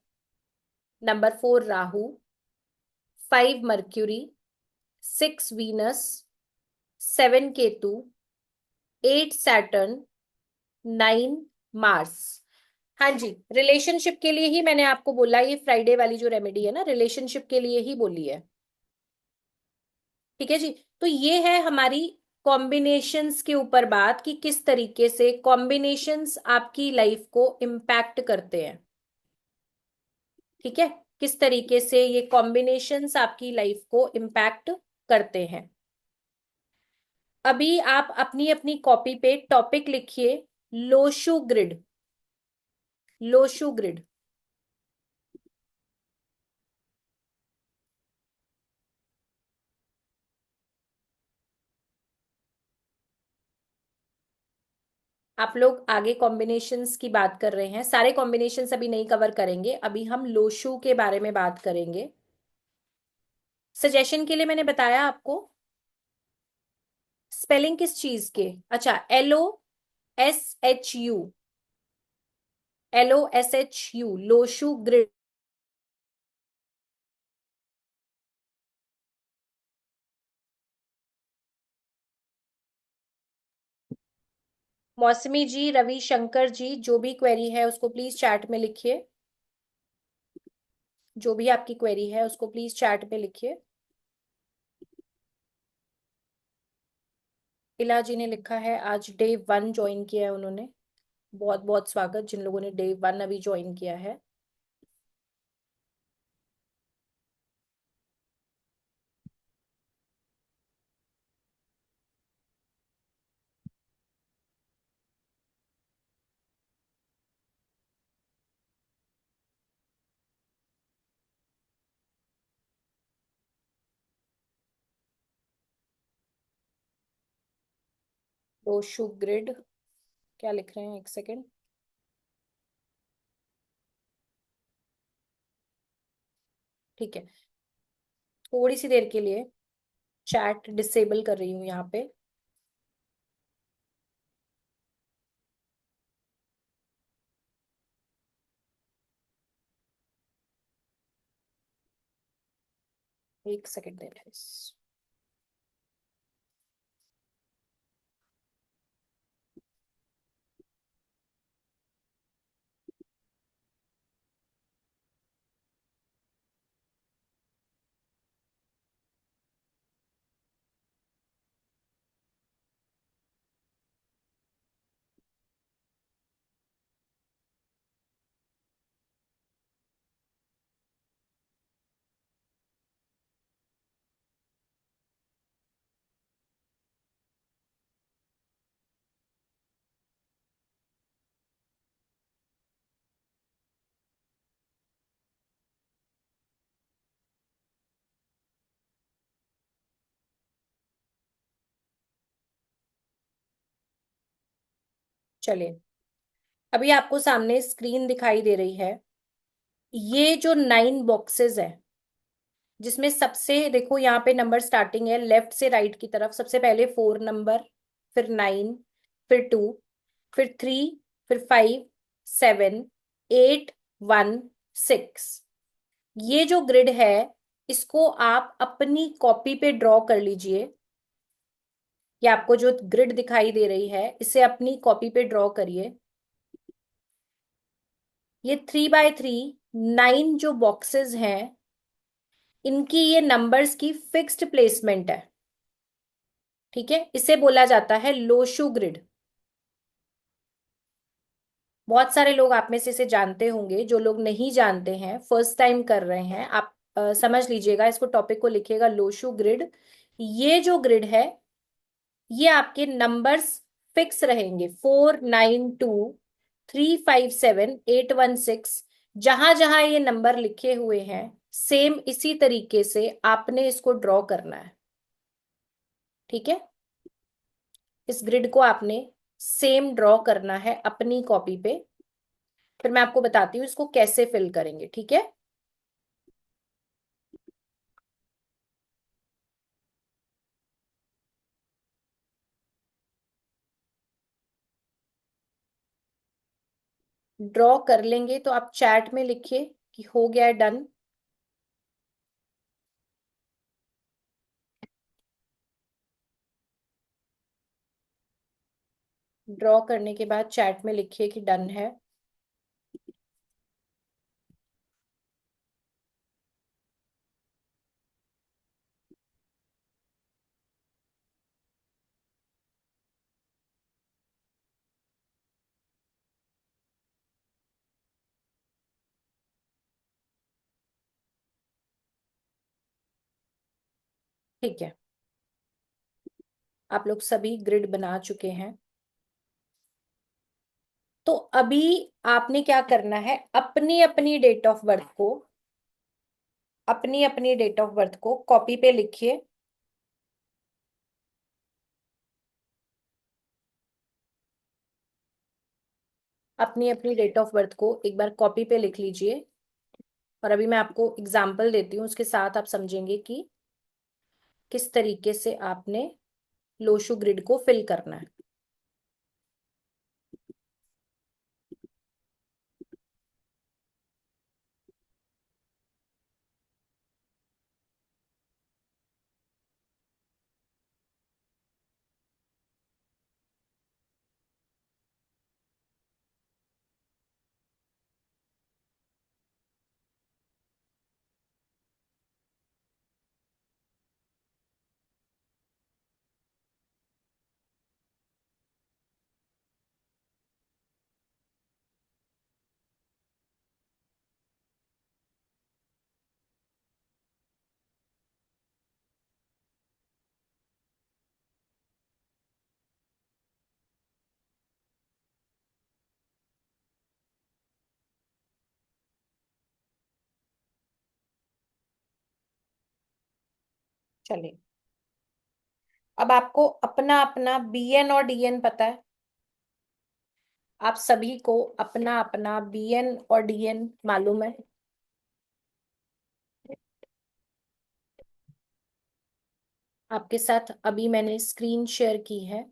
number 4 Rahu, 5 mercury, 6 Venus, 7 Ketu, 8 Saturn, 9 Mars. हाँ जी, रिलेशनशिप के लिए ही मैंने आपको बोला, ये फ्राइडे वाली जो रेमेडी है ना, रिलेशनशिप के लिए ही बोली है। ठीक है जी। तो ये है हमारी कॉम्बिनेशंस के ऊपर बात, कि किस तरीके से कॉम्बिनेशंस आपकी लाइफ को इम्पैक्ट करते हैं। ठीक है, किस तरीके से ये कॉम्बिनेशंस आपकी लाइफ को इम्पैक्ट करते हैं। अभी आप अपनी अपनी कॉपी पे टॉपिक लिखिए, लोशु ग्रिड, लोशु ग्रिड। आप लोग आगे कॉम्बिनेशंस की बात कर रहे हैं, सारे कॉम्बिनेशंस अभी नहीं कवर करेंगे, अभी हम लोशु के बारे में बात करेंगे। सजेशन के लिए मैंने बताया आपको, स्पेलिंग किस चीज के, अच्छा, LOSHU, LOSHU, लोशु ग्रिड। मौसमी जी, रविशंकर जी, जो भी क्वेरी है उसको प्लीज चैट में लिखिए। जो भी आपकी क्वेरी है उसको प्लीज चैट में लिखिए। इला जी ने लिखा है आज डे 1 ज्वाइन किया है उन्होंने। बहुत बहुत स्वागत जिन लोगों ने डे 1 अभी ज्वाइन किया है। लोशु ग्रिड क्या लिख रहे हैं, एक सेकेंड। ठीक है, थोड़ी सी देर के लिए चैट डिसेबल कर रही हूँ यहाँ पे। एक सेकेंड दे रहे। चलिए, अभी आपको सामने स्क्रीन दिखाई दे रही है। ये जो 9 बॉक्सेस है, जिसमें सबसे देखो यहाँ पे नंबर स्टार्टिंग है लेफ्ट से राइट की तरफ, सबसे पहले 4 नंबर, फिर 9, फिर 2, फिर 3, फिर 5, 7, 8, 1, 6। ये जो ग्रिड है, इसको आप अपनी कॉपी पे ड्रॉ कर लीजिए। ये आपको जो ग्रिड दिखाई दे रही है इसे अपनी कॉपी पे ड्रॉ करिए। ये 3 बाय 3 9 जो बॉक्सेस हैं, इनकी ये नंबर्स की फिक्स्ड प्लेसमेंट है। ठीक है, इसे बोला जाता है लोशू ग्रिड। बहुत सारे लोग आप में से इसे जानते होंगे, जो लोग नहीं जानते हैं, फर्स्ट टाइम कर रहे हैं, आप समझ लीजिएगा, इसको टॉपिक को लिखिएगा, लोशू ग्रिड। ये जो ग्रिड है, ये आपके नंबर्स फिक्स रहेंगे, 492 357 816। जहां जहां ये नंबर लिखे हुए हैं, सेम इसी तरीके से आपने इसको ड्रॉ करना है। ठीक है, इस ग्रिड को आपने सेम ड्रॉ करना है अपनी कॉपी पे। फिर मैं आपको बताती हूँ इसको कैसे फिल करेंगे। ठीक है, ड्रॉ कर लेंगे तो आप चैट में लिखिए कि हो गया, डन। ड्रॉ करने के बाद चैट में लिखिए कि डन है। ठीक है, आप लोग सभी ग्रिड बना चुके हैं। तो अभी आपने क्या करना है, अपनी अपनी डेट ऑफ बर्थ को, अपनी अपनी डेट ऑफ बर्थ को कॉपी पे लिखिए। अपनी अपनी डेट ऑफ बर्थ को एक बार कॉपी पे लिख लीजिए। और अभी मैं आपको एग्जाम्पल देती हूँ, उसके साथ आप समझेंगे कि किस तरीके से आपने लोशू ग्रिड को फिल करना है। चलिए, अब आपको अपना अपना बीएन और डीएन पता है। आप सभी को अपना अपना बीएन और डीएन मालूम है। आपके साथ अभी मैंने स्क्रीन शेयर की है।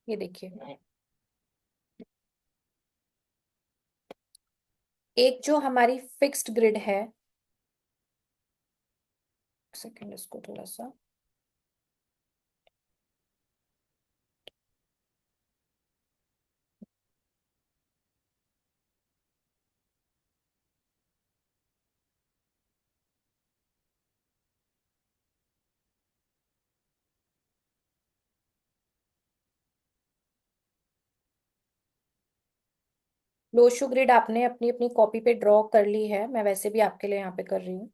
ये देखिए, एक जो हमारी फिक्स्ड ग्रिड है, सेकंड इसको थोड़ा सा, लोशो ग्रिड आपने अपनी अपनी कॉपी पे ड्रॉ कर ली है। मैं वैसे भी आपके लिए यहाँ पे कर रही हूँ।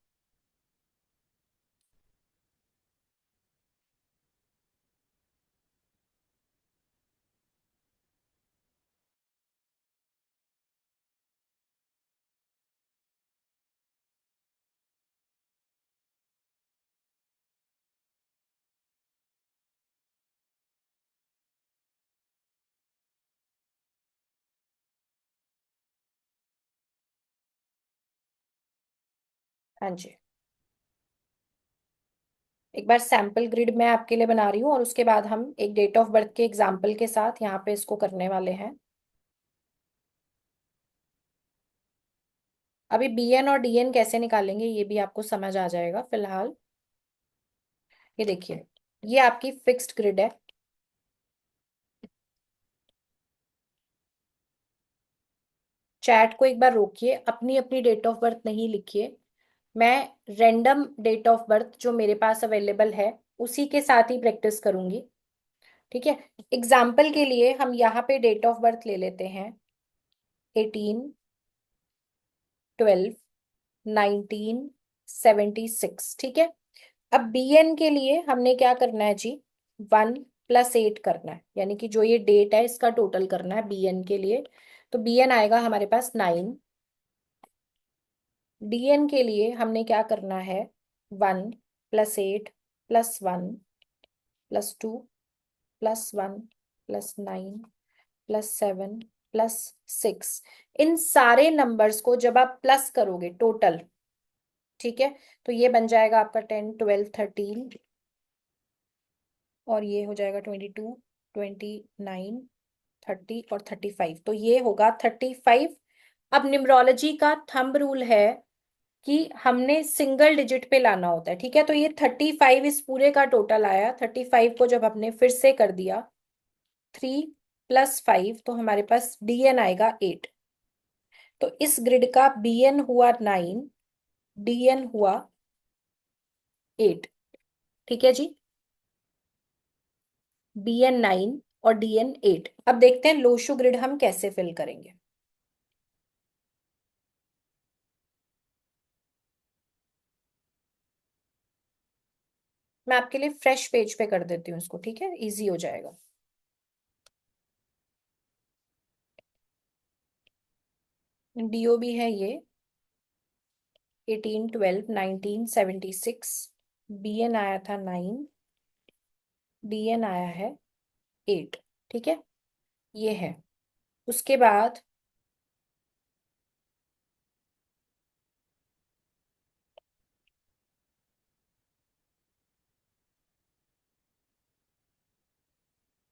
हाँ जी, एक बार सैंपल ग्रिड मैं आपके लिए बना रही हूँ और उसके बाद हम एक डेट ऑफ बर्थ के एग्जाम्पल के साथ यहाँ पे इसको करने वाले हैं। अभी बीएन और डीएन कैसे निकालेंगे ये भी आपको समझ आ जाएगा। फिलहाल ये देखिए, ये आपकी फिक्स्ड ग्रिड है। चैट को एक बार रोकिए, अपनी अपनी डेट ऑफ बर्थ नहीं लिखिए। मैं रैंडम डेट ऑफ बर्थ जो मेरे पास अवेलेबल है उसी के साथ ही प्रैक्टिस करूंगी। ठीक है। एग्जाम्पल के लिए हम यहाँ पे डेट ऑफ बर्थ ले लेते हैं 18/12/1976। ठीक है। अब बीएन के लिए हमने क्या करना है जी, 1+8 करना है, यानी कि जो ये डेट है इसका टोटल करना है बीएन के लिए। तो बीएन आएगा हमारे पास 9। डीएन के लिए हमने क्या करना है, 1+8+1+2+1+9+7+6। इन सारे नंबर्स को जब आप प्लस करोगे टोटल, ठीक है, तो ये बन जाएगा आपका 10, 12, 13, और ये हो जाएगा 22, 29, 30 और 35। तो ये होगा 35। अब न्यूमरोलॉजी का थंब रूल है कि हमने सिंगल डिजिट पे लाना होता है। ठीक है। तो ये 35 इस पूरे का टोटल आया। 35 को जब हमने फिर से कर दिया 3+5 तो हमारे पास डीएन आएगा 8। तो इस ग्रिड का बीएन हुआ 9, डीएन हुआ 8। ठीक है जी। BN 9 और DN 8। अब देखते हैं लोशु ग्रिड हम कैसे फिल करेंगे। मैं आपके लिए फ्रेश पेज पे कर देती हूँ इसको, ठीक है, इजी हो जाएगा। डीओबी है ये 18/12/1976। बीएन आया था 9, डीएन आया है 8। ठीक है, ये है। उसके बाद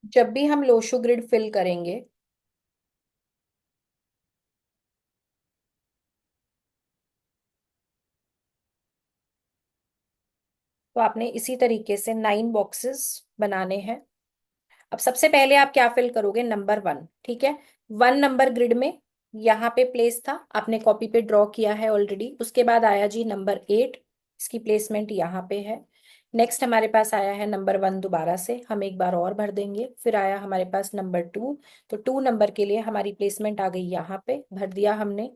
जब भी हम लोशु ग्रिड फिल करेंगे तो आपने इसी तरीके से 9 बॉक्सेस बनाने हैं। अब सबसे पहले आप क्या फिल करोगे, नंबर 1। ठीक है। 1 नंबर ग्रिड में यहाँ पे प्लेस था, आपने कॉपी पे ड्रॉ किया है ऑलरेडी। उसके बाद आया जी नंबर 8, इसकी प्लेसमेंट यहाँ पे है। नेक्स्ट हमारे पास आया है नंबर 1, दोबारा से हम एक बार और भर देंगे। फिर आया हमारे पास नंबर 2, तो 2 नंबर के लिए हमारी प्लेसमेंट आ गई, यहाँ पे भर दिया हमने।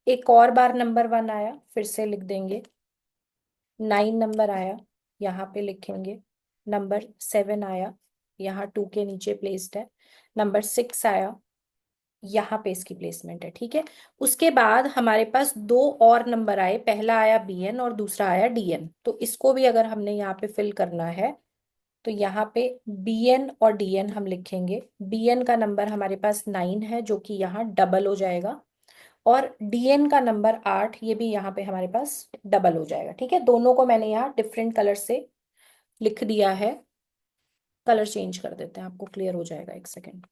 एक और बार नंबर 1 आया, फिर से लिख देंगे। 9 नंबर आया, यहाँ पे लिखेंगे। नंबर 7 आया, यहाँ 2 के नीचे प्लेस्ड है। नंबर 6 आया, यहाँ पे इसकी प्लेसमेंट है। ठीक है। उसके बाद हमारे पास दो और नंबर आए, पहला आया बीएन और दूसरा आया डीएन। तो इसको भी अगर हमने यहाँ पे फिल करना है तो यहाँ पे बीएन और डीएन हम लिखेंगे। बीएन का नंबर हमारे पास 9 है जो कि यहाँ डबल हो जाएगा, और डीएन का नंबर 8, ये भी यहाँ पे हमारे पास डबल हो जाएगा। ठीक है। दोनों को मैंने यहाँ डिफरेंट कलर से लिख दिया है। कलर चेंज कर देते हैं, आपको क्लियर हो जाएगा, एक सेकेंड।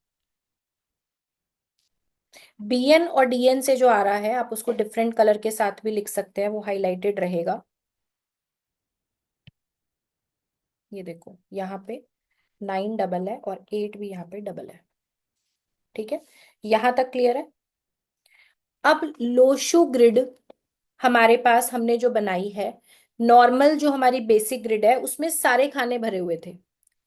बीएन और डीएन से जो आ रहा है आप उसको डिफरेंट कलर के साथ भी लिख सकते हैं, वो हाईलाइटेड रहेगा। ये देखो यहाँ पे 9 डबल है और 8 भी यहाँ पे डबल है। ठीक है, यहाँ तक क्लियर है। अब लोशु ग्रिड हमारे पास हमने जो बनाई है, नॉर्मल जो हमारी बेसिक ग्रिड है उसमें सारे खाने भरे हुए थे।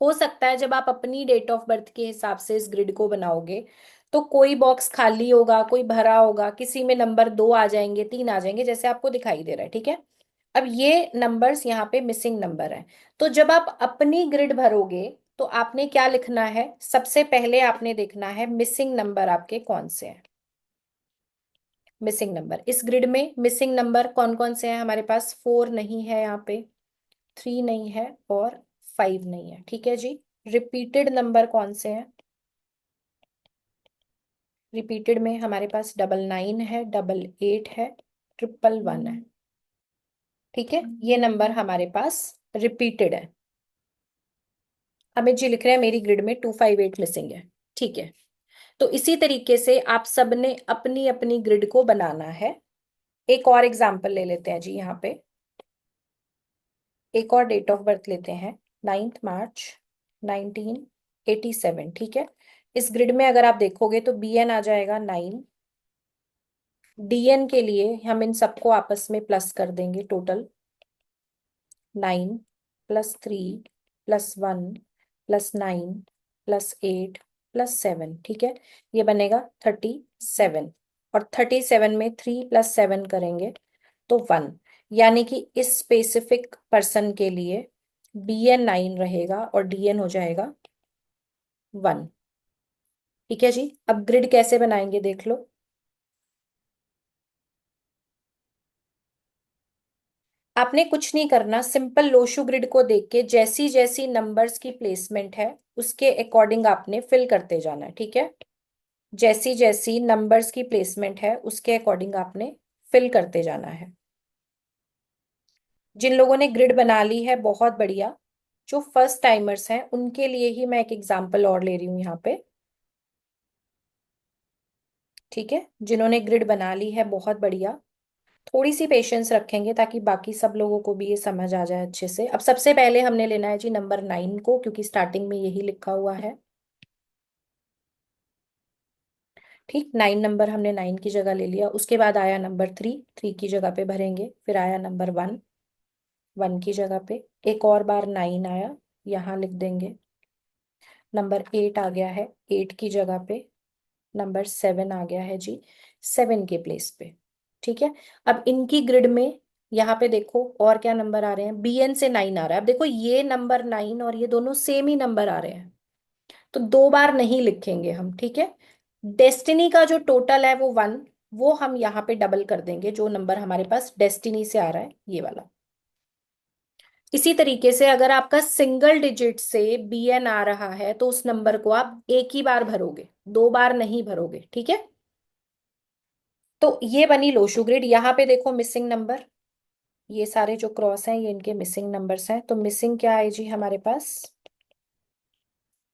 हो सकता है जब आप अपनी डेट ऑफ बर्थ के हिसाब से इस ग्रिड को बनाओगे तो कोई बॉक्स खाली होगा, कोई भरा होगा, किसी में नंबर 2 आ जाएंगे, 3 आ जाएंगे, जैसे आपको दिखाई दे रहा है। ठीक है। अब ये नंबर्स यहाँ पे मिसिंग नंबर है। तो जब आप अपनी ग्रिड भरोगे तो आपने क्या लिखना है, सबसे पहले आपने देखना है मिसिंग नंबर आपके कौन से हैं। मिसिंग नंबर इस ग्रिड में मिसिंग नंबर कौन कौन से हैं हमारे पास, 4 नहीं है यहाँ पे, 3 नहीं है और 5 नहीं है। ठीक है जी। रिपीटेड नंबर कौन से हैं, रिपीटेड में हमारे पास 99 है, 88 है, 111 है। ठीक है, ये नंबर हमारे पास रिपीटेड है। अमित जी लिख रहे हैं मेरी ग्रिड में 258 मिसिंग है। ठीक है। तो इसी तरीके से आप सबने अपनी अपनी ग्रिड को बनाना है। एक और एग्जाम्पल ले लेते हैं जी यहाँ पे। एक और डेट ऑफ बर्थ लेते हैं, 9 मार्च 1987। ठीक है। इस ग्रिड में अगर आप देखोगे तो BN आ जाएगा 9। DN के लिए हम इन सबको आपस में प्लस कर देंगे, टोटल 9 + 3 +1 +9 +8 +7। ठीक है। ये बनेगा 37। और 37 में 3 + 7 करेंगे तो 1। यानी कि इस स्पेसिफिक पर्सन के लिए BN 9 रहेगा और DN हो जाएगा 1। ठीक है जी। अब ग्रिड कैसे बनाएंगे देख लो। आपने कुछ नहीं करना, सिंपल लोशु ग्रिड को देख के जैसी जैसी नंबर्स की प्लेसमेंट है उसके अकॉर्डिंग आपने फिल करते जाना है। ठीक है। जैसी जैसी नंबर्स की प्लेसमेंट है उसके अकॉर्डिंग आपने फिल करते जाना है। जिन लोगों ने ग्रिड बना ली है बहुत बढ़िया। जो फर्स्ट टाइमर्स हैं उनके लिए ही मैं एक एग्जांपल और ले रही हूं यहाँ पे। ठीक है। जिन्होंने ग्रिड बना ली है बहुत बढ़िया। थोड़ी सी पेशेंस रखेंगे ताकि बाकी सब लोगों को भी ये समझ आ जाए अच्छे से। अब सबसे पहले हमने लेना है जी नंबर 9 को, क्योंकि स्टार्टिंग में यही लिखा हुआ है। ठीक, 9 नंबर हमने 9 की जगह ले लिया। उसके बाद आया नंबर 3, 3 की जगह पे भरेंगे। फिर आया नंबर 1, 1 की जगह पे। एक और बार 9 आया, यहाँ लिख देंगे। नंबर 8 आ गया है, 8 की जगह पे। नंबर 7 आ गया है जी, 7 के प्लेस पे। ठीक है। अब इनकी ग्रिड में यहाँ पे देखो और क्या नंबर आ रहे हैं। BN से 9 आ रहा है। अब देखो ये नंबर 9 और ये दोनों सेम ही नंबर आ रहे हैं, तो दो बार नहीं लिखेंगे हम। ठीक है। डेस्टिनी का जो टोटल है वो 1, वो हम यहाँ पे डबल कर देंगे। जो नंबर हमारे पास डेस्टिनी से आ रहा है ये वाला। इसी तरीके से अगर आपका सिंगल डिजिट से BN आ रहा है तो उस नंबर को आप एक ही बार भरोगे, दो बार नहीं भरोगे। ठीक है। तो ये बनी लोशू ग्रिड। यहाँ पे देखो मिसिंग नंबर, ये सारे जो क्रॉस हैं ये इनके मिसिंग नंबर्स हैं। तो मिसिंग क्या है जी हमारे पास,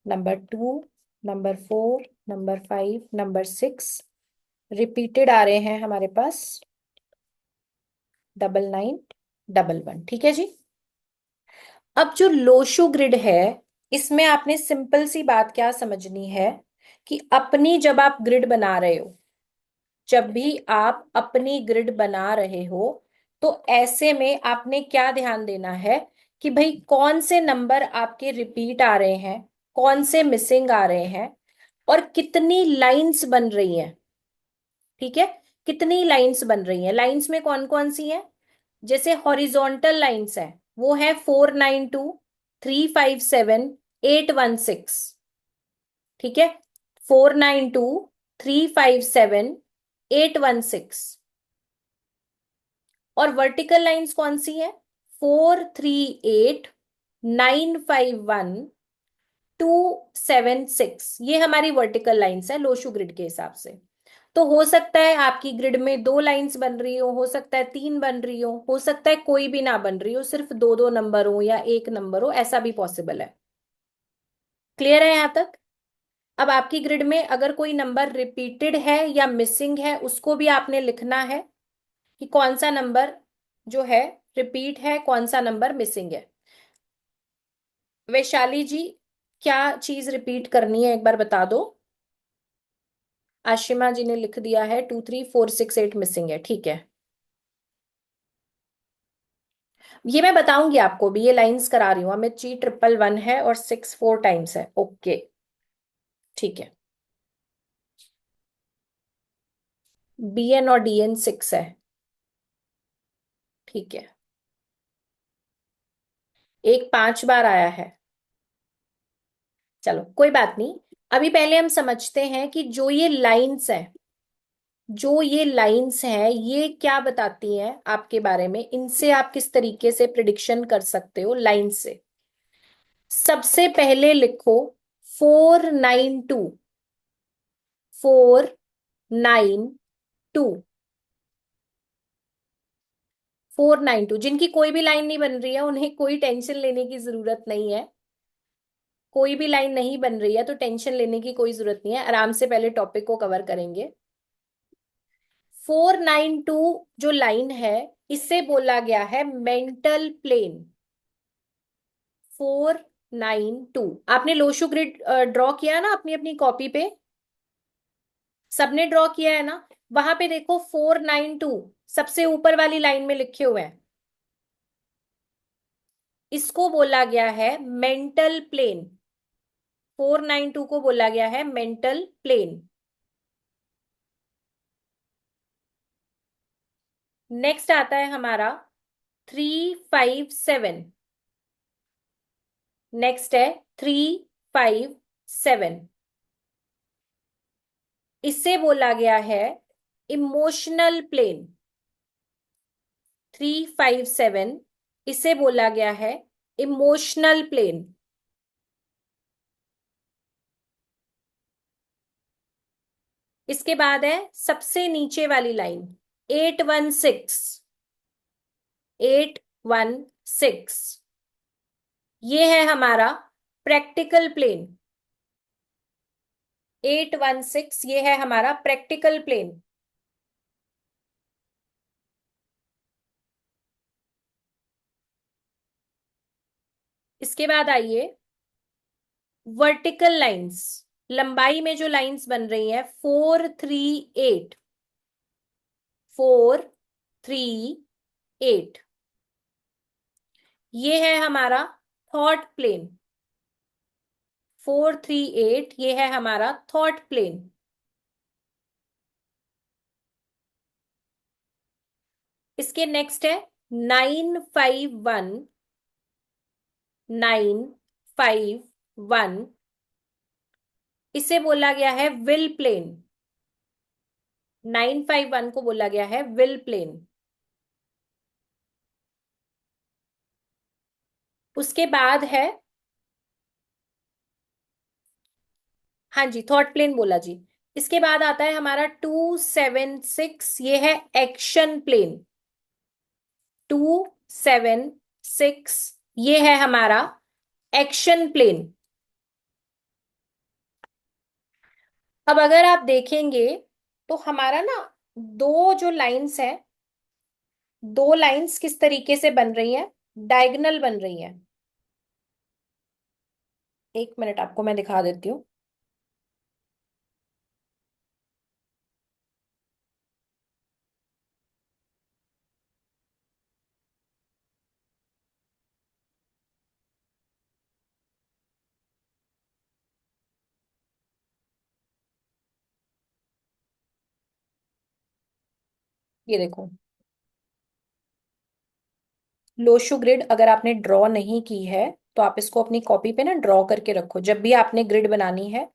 number 2, number 4, number 5, number 6। Repeated आ रहे हैं हमारे पास 9911। ठीक है जी। अब जो लोशु ग्रिड है इसमें आपने सिंपल सी बात क्या समझनी है कि अपनी जब आप ग्रिड बना रहे हो, जब भी आप अपनी ग्रिड बना रहे हो तो ऐसे में आपने क्या ध्यान देना है कि भाई कौन से नंबर आपके रिपीट आ रहे हैं, कौन से मिसिंग आ रहे हैं, और कितनी लाइंस बन रही हैं। ठीक है। कितनी लाइंस बन रही हैं, लाइंस में कौन कौन सी हैं। जैसे हॉरिजॉन्टल लाइंस है वो है 492, 357, 816। ठीक है। 492, 357, 816। और वर्टिकल लाइंस कौन सी है, 438, 951, 276। ये हमारी वर्टिकल लाइंस है लोशु ग्रिड के हिसाब से। तो हो सकता है आपकी ग्रिड में दो लाइंस बन रही हो सकता है तीन बन रही हो सकता है कोई भी ना बन रही हो, सिर्फ दो दो नंबर हो या एक नंबर हो, ऐसा भी पॉसिबल है। क्लियर है यहां तक। अब आपकी ग्रिड में अगर कोई नंबर रिपीटेड है या मिसिंग है उसको भी आपने लिखना है कि कौन सा नंबर जो है रिपीट है, कौन सा नंबर मिसिंग है। वैशाली जी, क्या चीज रिपीट करनी है एक बार बता दो। आशिमा जी ने लिख दिया है 23468 मिसिंग है। ठीक है। ये मैं बताऊंगी आपको भी, ये लाइंस करा रही हूँ। अमित जी 111 है और 6 4 टाइम्स है। ओके। ठीक है। BN और DN 6 है। ठीक है। एक 5 बार आया है। चलो कोई बात नहीं। अभी पहले हम समझते हैं कि जो ये लाइंस हैं ये क्या बताती हैं आपके बारे में, इनसे आप किस तरीके से प्रिडिक्शन कर सकते हो लाइन से। सबसे पहले लिखो 492, 492, 492। जिनकी कोई भी लाइन नहीं बन रही है उन्हें कोई टेंशन लेने की जरूरत नहीं है। कोई भी लाइन नहीं बन रही है तो टेंशन लेने की कोई जरूरत नहीं है, आराम से पहले टॉपिक को कवर करेंगे। 492 जो लाइन है, इससे बोला गया है मेंटल प्लेन। 492, आपने लोशो ग्रिड ड्रॉ किया है ना अपनी अपनी कॉपी पे? सबने ड्रॉ किया है ना? वहां पे देखो 492 सबसे ऊपर वाली लाइन में लिखे हुए हैं। इसको बोला गया है मेंटल प्लेन। 492 को बोला गया है मेंटल प्लेन। नेक्स्ट आता है हमारा 357। नेक्स्ट है 357। इससे बोला गया है इमोशनल प्लेन। 357, इसे बोला गया है इमोशनल प्लेन। इसके बाद है सबसे नीचे वाली लाइन 816। 816, ये है हमारा प्रैक्टिकल प्लेन। 816, ये है हमारा प्रैक्टिकल प्लेन। इसके बाद आइए वर्टिकल लाइंस। लंबाई में जो लाइंस बन रही हैं 438। 438, ये है हमारा थॉट प्लेन। 438, ये है हमारा थॉट प्लेन। इसके नेक्स्ट है 951। 951, इसे बोला गया है विल प्लेन। 951 को बोला गया है विल प्लेन। उसके बाद है, हाँ जी थॉट प्लेन बोला जी। इसके बाद आता है हमारा 276, ये है एक्शन प्लेन। 276, ये है हमारा एक्शन प्लेन। अब अगर आप देखेंगे तो हमारा ना दो जो लाइंस हैं, दो लाइंस किस तरीके से बन रही हैं? डायगोनल बन रही हैं। एक मिनट आपको मैं दिखा देती हूँ। ये देखो, लोशो ग्रिड अगर आपने ड्रॉ नहीं की है तो आप इसको अपनी कॉपी पे ना ड्रॉ करके रखो। जब भी आपने ग्रिड बनानी है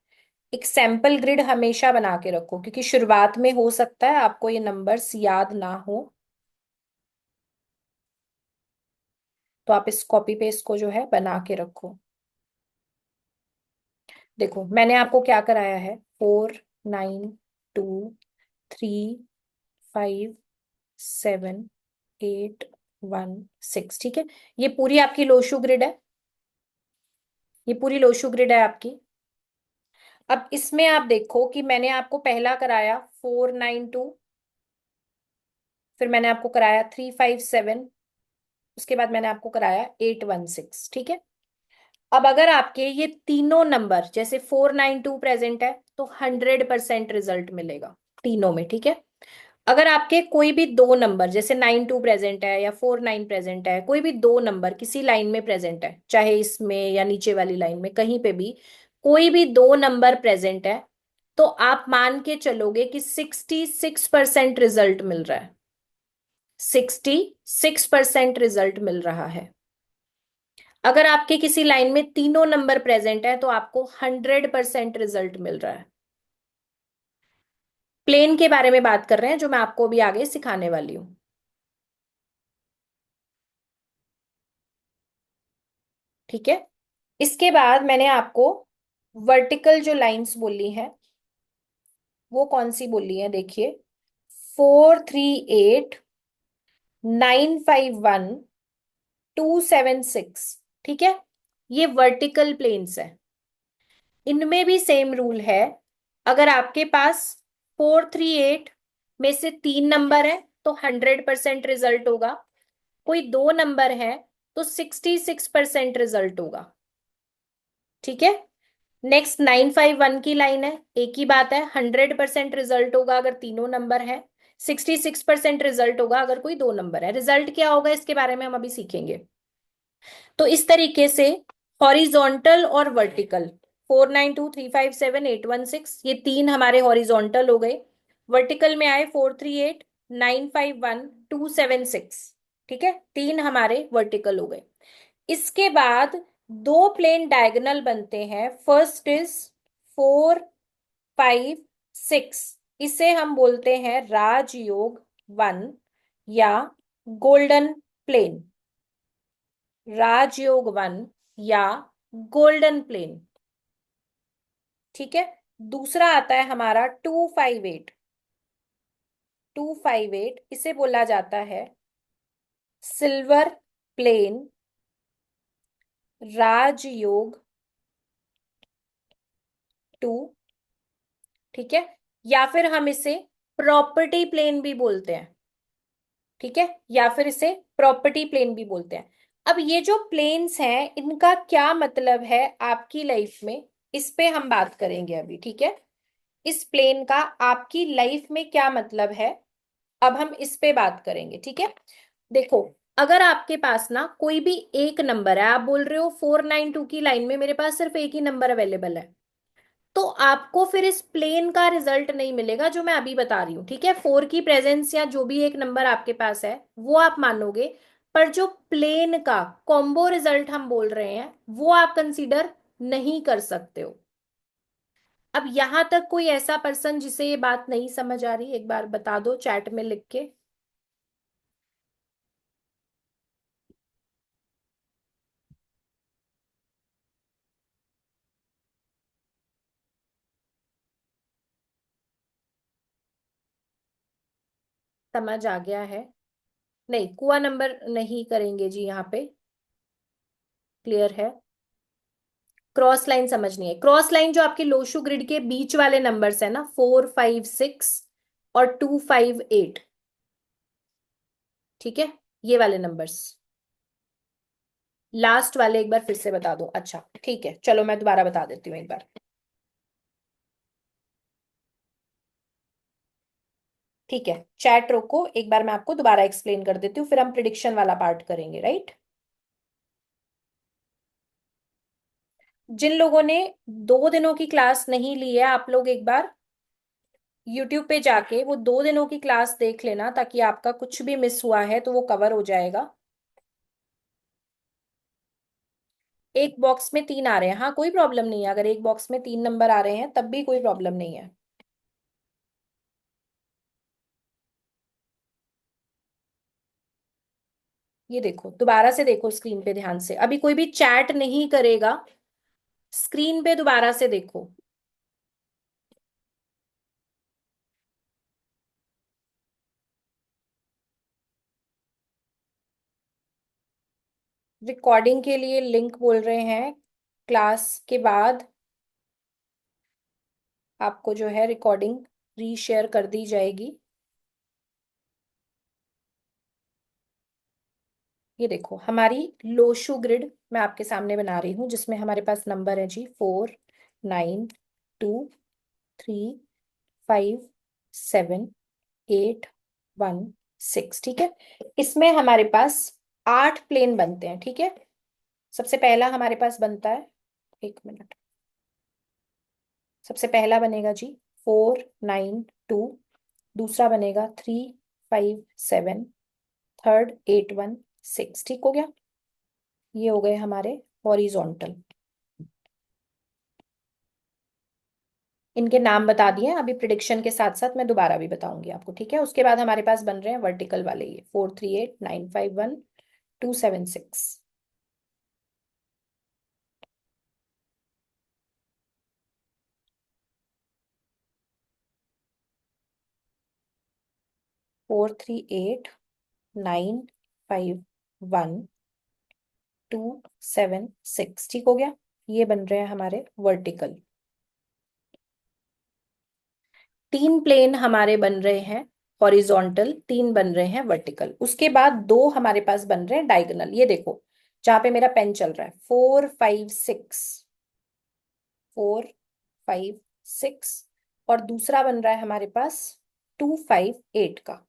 एक सैंपल ग्रिड हमेशा बना के रखो, क्योंकि शुरुआत में हो सकता है आपको ये नंबर्स याद ना हो। तो आप इस कॉपी पे इसको जो है बना के रखो। देखो मैंने आपको क्या कराया है, 492 357 816, ठीक है। ये पूरी आपकी लोशो ग्रिड है। ये पूरी लोशो ग्रिड है आपकी। अब इसमें आप देखो कि मैंने आपको पहला कराया 492, फिर मैंने आपको कराया 357, उसके बाद मैंने आपको कराया 816, ठीक है। अब अगर आपके ये तीनों नंबर जैसे 492 प्रेजेंट है तो 100% रिजल्ट मिलेगा तीनों में, ठीक है। अगर आपके कोई भी दो नंबर जैसे 92 प्रेजेंट है या 49 प्रेजेंट है, कोई भी दो नंबर किसी लाइन में प्रेजेंट है, चाहे इसमें या नीचे वाली लाइन में कहीं पे भी कोई भी दो नंबर प्रेजेंट है, तो आप मान के चलोगे कि 66% रिजल्ट मिल रहा है। 66% रिजल्ट मिल रहा है। अगर आपके किसी लाइन में तीनों नंबर प्रेजेंट है तो आपको 100% रिजल्ट मिल रहा है। प्लेन के बारे में बात कर रहे हैं जो मैं आपको भी आगे सिखाने वाली हूं, ठीक है। इसके बाद मैंने आपको वर्टिकल जो लाइंस बोली हैं वो कौन सी बोली है, देखिए 438 951 276, ठीक है। ये वर्टिकल प्लेन्स है। इनमें भी सेम रूल है। अगर आपके पास 438 में से 3 नंबर है तो 100% रिजल्ट होगा। कोई 2 नंबर है तो 66% रिजल्ट होगा। ठीक है। नेक्स्ट 951 की लाइन है, एक ही बात है, 100% रिजल्ट होगा अगर तीनों नंबर है, 66% रिजल्ट होगा अगर कोई 2 नंबर है। रिजल्ट क्या होगा इसके बारे में हम अभी सीखेंगे। तो इस तरीके से हॉरिजॉन्टल और वर्टिकल, 492 357 816, ये तीन हमारे हॉरिजॉन्टल हो गए। वर्टिकल में आए 438 951 276। ठीक है, तीन हमारे वर्टिकल हो गए। इसके बाद दो प्लेन डायगोनल बनते हैं। फर्स्ट इज 4 5 6, इसे हम बोलते हैं राजयोग 1 या गोल्डन प्लेन। राजयोग 1 या गोल्डन प्लेन। ठीक है। दूसरा आता है हमारा 258 इसे बोला जाता है सिल्वर प्लेन राजयोग 2। ठीक है। या फिर हम इसे प्रॉपर्टी प्लेन भी बोलते हैं। ठीक है, या फिर इसे प्रॉपर्टी प्लेन भी बोलते हैं। अब ये जो प्लेन्स हैं इनका क्या मतलब है आपकी लाइफ में, इस पे हम बात करेंगे अभी। ठीक है, इस प्लेन का आपकी लाइफ में क्या मतलब है, अब हम इस पे बात करेंगे। ठीक है। देखो, अगर आपके पास ना कोई भी एक नंबर है, आप बोल रहे हो 492 की लाइन में मेरे पास सिर्फ एक ही नंबर अवेलेबल है, तो आपको फिर इस प्लेन का रिजल्ट नहीं मिलेगा जो मैं अभी बता रही हूँ। ठीक है, 4 की प्रेजेंस या जो भी एक नंबर आपके पास है वो आप मानोगे, पर जो प्लेन का कॉम्बो रिजल्ट हम बोल रहे हैं वो आप कंसीडर नहीं कर सकते हो। अब यहां तक कोई ऐसा पर्सन जिसे ये बात नहीं समझ आ रही, एक बार बता दो चैट में लिख के। समझ आ गया है? नहीं, कुआ नंबर नहीं करेंगे जी यहाँ पे। क्लियर है? क्रॉस लाइन समझनी है। क्रॉस लाइन जो आपके लोशु ग्रिड के बीच वाले नंबर्स है ना, 4 5 6 और 2 5 8। ठीक है, ये वाले नंबर्स। लास्ट वाले एक बार फिर से बता दो। अच्छा ठीक है, चलो मैं दोबारा बता देती हूँ एक बार। ठीक है, चैट रोको, एक बार मैं आपको दोबारा एक्सप्लेन कर देती हूँ, फिर हम प्रिडिक्शन वाला पार्ट करेंगे, राइट। जिन लोगों ने 2 दिनों की क्लास नहीं ली है, आप लोग एक बार यूट्यूब पे जाके वो 2 दिनों की क्लास देख लेना, ताकि आपका कुछ भी मिस हुआ है तो वो कवर हो जाएगा। एक बॉक्स में 3 आ रहे हैं, हाँ कोई प्रॉब्लम नहीं है, अगर एक बॉक्स में 3 नंबर आ रहे हैं तब भी कोई प्रॉब्लम नहीं है। ये देखो, दोबारा से देखो स्क्रीन पे ध्यान से, अभी कोई भी चैट नहीं करेगा, स्क्रीन पे दोबारा से देखो। रिकॉर्डिंग के लिए लिंक बोल रहे हैं, क्लास के बाद आपको जो है रिकॉर्डिंग रीशेयर कर दी जाएगी। ये देखो, हमारी लोशु ग्रिड मैं आपके सामने बना रही हूँ, जिसमें हमारे पास नंबर है जी 4 9 2 3 5 7 8 1 6। ठीक है, इसमें हमारे पास 8 प्लेन बनते हैं। ठीक है, सबसे पहला हमारे पास बनता है, एक मिनट, सबसे पहला बनेगा जी 4 9 2, दूसरा बनेगा 3 5 7, थर्ड 8 1 6। ठीक हो गया, ये हो गए हमारे हॉरिजॉन्टल। इनके नाम बता दिए, अभी प्रिडिक्शन के साथ साथ मैं दोबारा भी बताऊंगी आपको। ठीक है, उसके बाद हमारे पास बन रहे हैं वर्टिकल वाले, ये 4 3 8 9 5 1 2 7 6। 4 3 8 9 5 1 2 7 6। ठीक हो गया, ये बन रहे हैं हमारे वर्टिकल। तीन प्लेन हमारे बन रहे हैं हॉरिजॉन्टल, तीन बन रहे हैं वर्टिकल, उसके बाद दो हमारे पास बन रहे हैं डायगोनल। ये देखो जहां पे मेरा पेन चल रहा है, 4 5 6, 4 5 6, और दूसरा बन रहा है हमारे पास 2 5 8 का,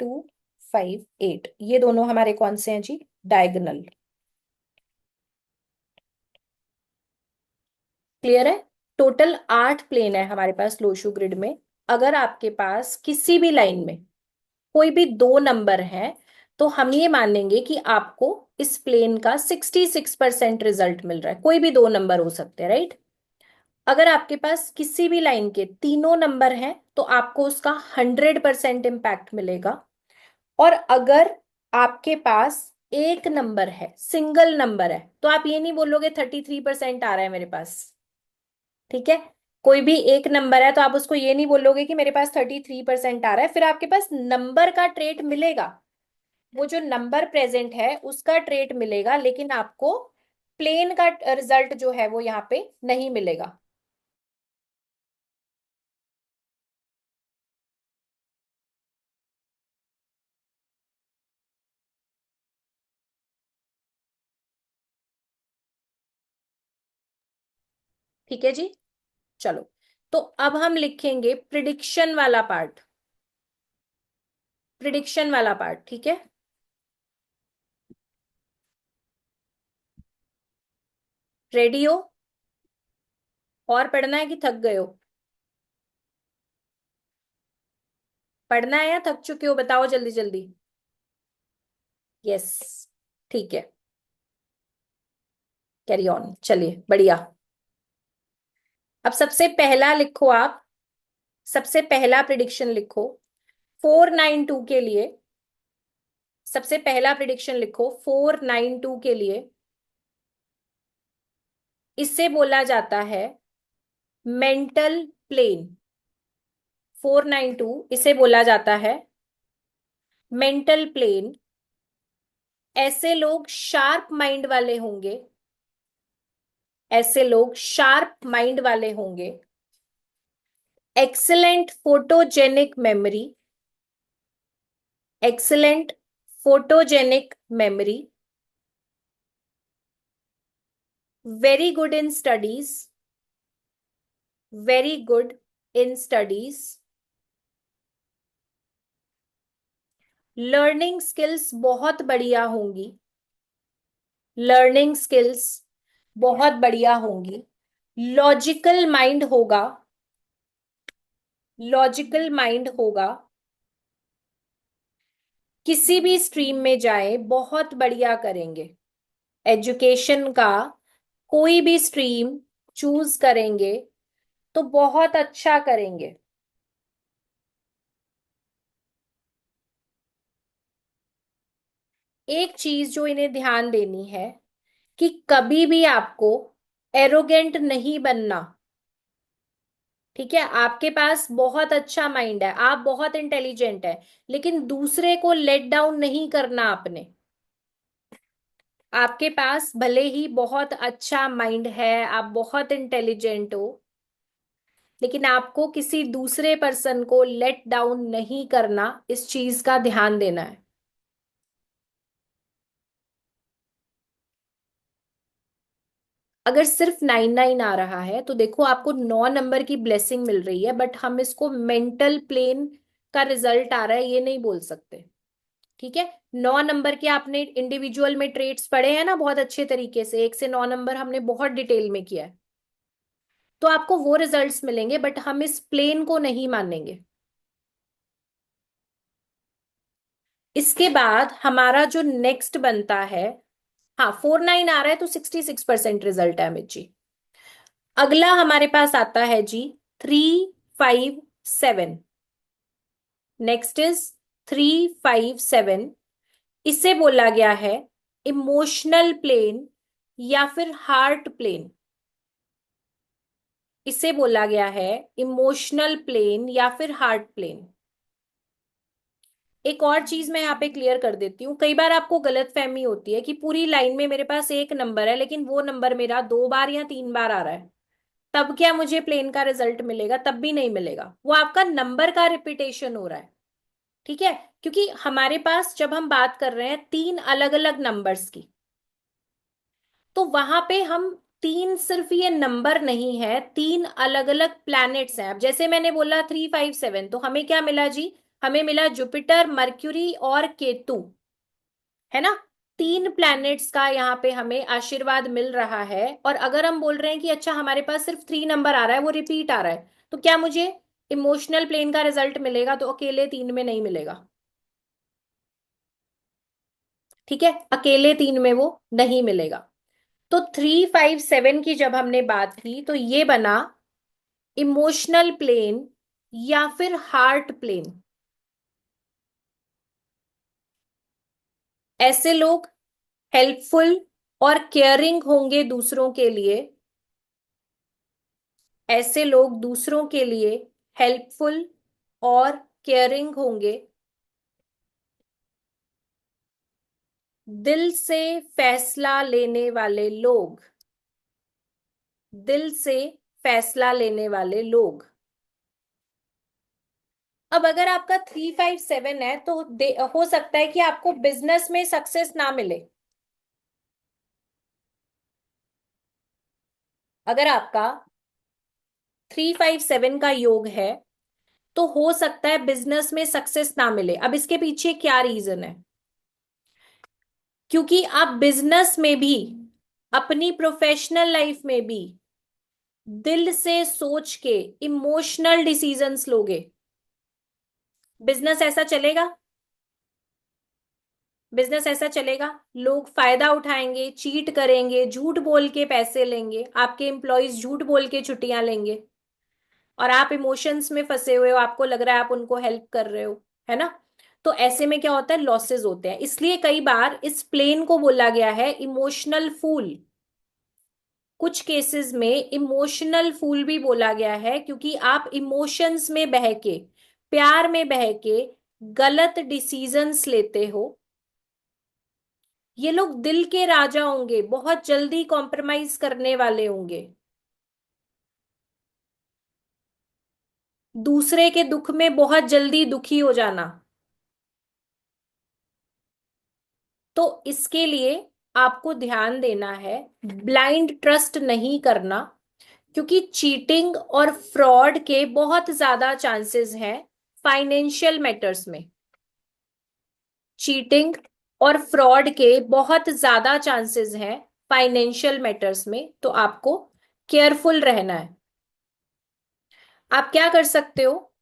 2 5 8। ये दोनों हमारे कौन से हैं जी? डायगोनल। क्लियर है? टोटल 8 प्लेन है हमारे पास लोशू ग्रिड में। अगर आपके पास किसी भी लाइन में कोई भी दो नंबर है, तो हम ये मानेंगे कि आपको इस प्लेन का 66% रिजल्ट मिल रहा है। कोई भी दो नंबर हो सकते हैं, राइट? अगर आपके पास किसी भी लाइन के तीनों नंबर हैं, तो आपको उसका 100% इम्पैक्ट मिलेगा। और अगर आपके पास एक नंबर है, सिंगल नंबर है, तो आप ये नहीं बोलोगे 33% आ रहा है मेरे पास। ठीक है? कोई भी एक नंबर है तो आप उसको ये नहीं बोलोगे कि मेरे पास 33% आ रहा है। फिर आपके पास नंबर का ट्रेट मिलेगा, वो जो नंबर प्रेजेंट है उसका ट्रेट मिलेगा, लेकिन आपको प्लेन का रिजल्ट जो है वो यहाँ पे नहीं मिलेगा। ठीक है जी? चलो, तो अब हम लिखेंगे प्रिडिक्शन वाला पार्ट। प्रिडिक्शन वाला पार्ट, ठीक है? रेडी हो? और पढ़ना है कि थक गए हो? पढ़ना है या थक चुके हो? बताओ जल्दी जल्दी। यस, ठीक है, कैरी ऑन, चलिए बढ़िया। अब सबसे पहला लिखो आप, सबसे पहला प्रिडिक्शन लिखो 492 के लिए। सबसे पहला प्रिडिक्शन लिखो 492 के लिए। इससे बोला जाता है मेंटल प्लेन। 492 इसे बोला जाता है मेंटल प्लेन। ऐसे लोग शार्प माइंड वाले होंगे, ऐसे लोग शार्प माइंड वाले होंगे। Excellent photogenic memory, excellent photogenic memory, very good in studies, very good in studies, learning skills बहुत बढ़िया होंगी, लर्निंग स्किल्स बहुत बढ़िया होंगी। लॉजिकल माइंड होगा, लॉजिकल माइंड होगा। किसी भी स्ट्रीम में जाए बहुत बढ़िया करेंगे। एजुकेशन का कोई भी स्ट्रीम चूज करेंगे तो बहुत अच्छा करेंगे। एक चीज जो इन्हें ध्यान देनी है कि कभी भी आपको एरोगेंट नहीं बनना। ठीक है? आपके पास बहुत अच्छा माइंड है, आप बहुत इंटेलिजेंट है, लेकिन दूसरे को लेट डाउन नहीं करना आपने। आपके पास भले ही बहुत अच्छा माइंड है, आप बहुत इंटेलिजेंट हो, लेकिन आपको किसी दूसरे पर्सन को लेट डाउन नहीं करना, इस चीज का ध्यान देना है। अगर सिर्फ 99 आ रहा है तो देखो आपको 9 नंबर की ब्लेसिंग मिल रही है, बट हम इसको मेंटल प्लेन का रिजल्ट आ रहा है ये नहीं बोल सकते। ठीक है? 9 नंबर के आपने इंडिविजुअल में ट्रेट्स पढ़े हैं ना बहुत अच्छे तरीके से, 1 से 9 नंबर हमने बहुत डिटेल में किया है, तो आपको वो रिजल्ट्स मिलेंगे, बट हम इस प्लेन को नहीं मानेंगे। इसके बाद हमारा जो नेक्स्ट बनता है, हाँ 49 आ रहा है तो 66% रिजल्ट है अमित जी। अगला हमारे पास आता है जी 3 5 7। Next is 3 5 7। इसे बोला गया है इमोशनल प्लेन या फिर हार्ट प्लेन। इसे बोला गया है इमोशनल प्लेन या फिर हार्ट प्लेन। एक और चीज मैं यहाँ पे क्लियर कर देती हूँ, कई बार आपको गलत फहमी होती है कि पूरी लाइन में मेरे पास एक नंबर है, लेकिन वो नंबर मेरा 2 बार या 3 बार आ रहा है। तब क्या मुझे प्लेन का रिजल्ट मिलेगा? तब भी नहीं मिलेगा, वो आपका नंबर का रिपीटेशन हो रहा है। ठीक है, क्योंकि हमारे पास जब हम बात कर रहे हैं तीन अलग अलग नंबर्स की, तो वहां पे हम तीन, सिर्फ ये नंबर नहीं है, तीन अलग अलग प्लैनेट्स हैं। अब जैसे मैंने बोला 357, तो हमें क्या मिला जी? हमें मिला जुपिटर, मर्क्यूरी और केतु, है ना? तीन प्लैनेट्स का यहाँ पे हमें आशीर्वाद मिल रहा है। और अगर हम बोल रहे हैं कि अच्छा हमारे पास सिर्फ 3 नंबर आ रहा है, वो रिपीट आ रहा है, तो क्या मुझे इमोशनल प्लेन का रिजल्ट मिलेगा? तो अकेले तीन में नहीं मिलेगा। ठीक है, अकेले तीन में वो नहीं मिलेगा। तो 357 की जब हमने बात की, तो ये बना इमोशनल प्लेन या फिर हार्ट प्लेन। ऐसे लोग हेल्पफुल और केयरिंग होंगे दूसरों के लिए। ऐसे लोग दूसरों के लिए हेल्पफुल और केयरिंग होंगे। दिल से फैसला लेने वाले लोग। दिल से फैसला लेने वाले लोग। अब अगर आपका 357 है, तो हो सकता है कि आपको बिजनेस में सक्सेस ना मिले। अगर आपका 357 का योग है, तो हो सकता है बिजनेस में सक्सेस ना मिले। अब इसके पीछे क्या रीजन है? क्योंकि आप बिजनेस में भी, अपनी प्रोफेशनल लाइफ में भी दिल से सोच के इमोशनल डिसीजंस लोगे। बिजनेस ऐसा चलेगा? बिजनेस ऐसा चलेगा? लोग फायदा उठाएंगे, चीट करेंगे, झूठ बोल के पैसे लेंगे, आपके एम्प्लॉयज झूठ बोल के छुट्टियां लेंगे, और आप इमोशंस में फंसे हुए हो, आपको लग रहा है आप उनको हेल्प कर रहे हो, है ना? तो ऐसे में क्या होता है? लॉसेस होते हैं। इसलिए कई बार इस प्लेन को बोला गया है इमोशनल फूल। कुछ केसेस में इमोशनल फूल भी बोला गया है, क्योंकि आप इमोशंस में बह के, प्यार में बह के गलत डिसीजंस लेते हो। ये लोग दिल के राजा होंगे, बहुत जल्दी कॉम्प्रोमाइज करने वाले होंगे। दूसरे के दुख में बहुत जल्दी दुखी हो जाना। तो इसके लिए आपको ध्यान देना है, ब्लाइंड ट्रस्ट नहीं करना, क्योंकि चीटिंग और फ्रॉड के बहुत ज्यादा चांसेस हैं फाइनेंशियल मैटर्स में। चीटिंग और फ्रॉड के बहुत ज्यादा चांसेस हैं फाइनेंशियल मैटर्स में, तो आपको केयरफुल रहना है। आप क्या कर सकते हो?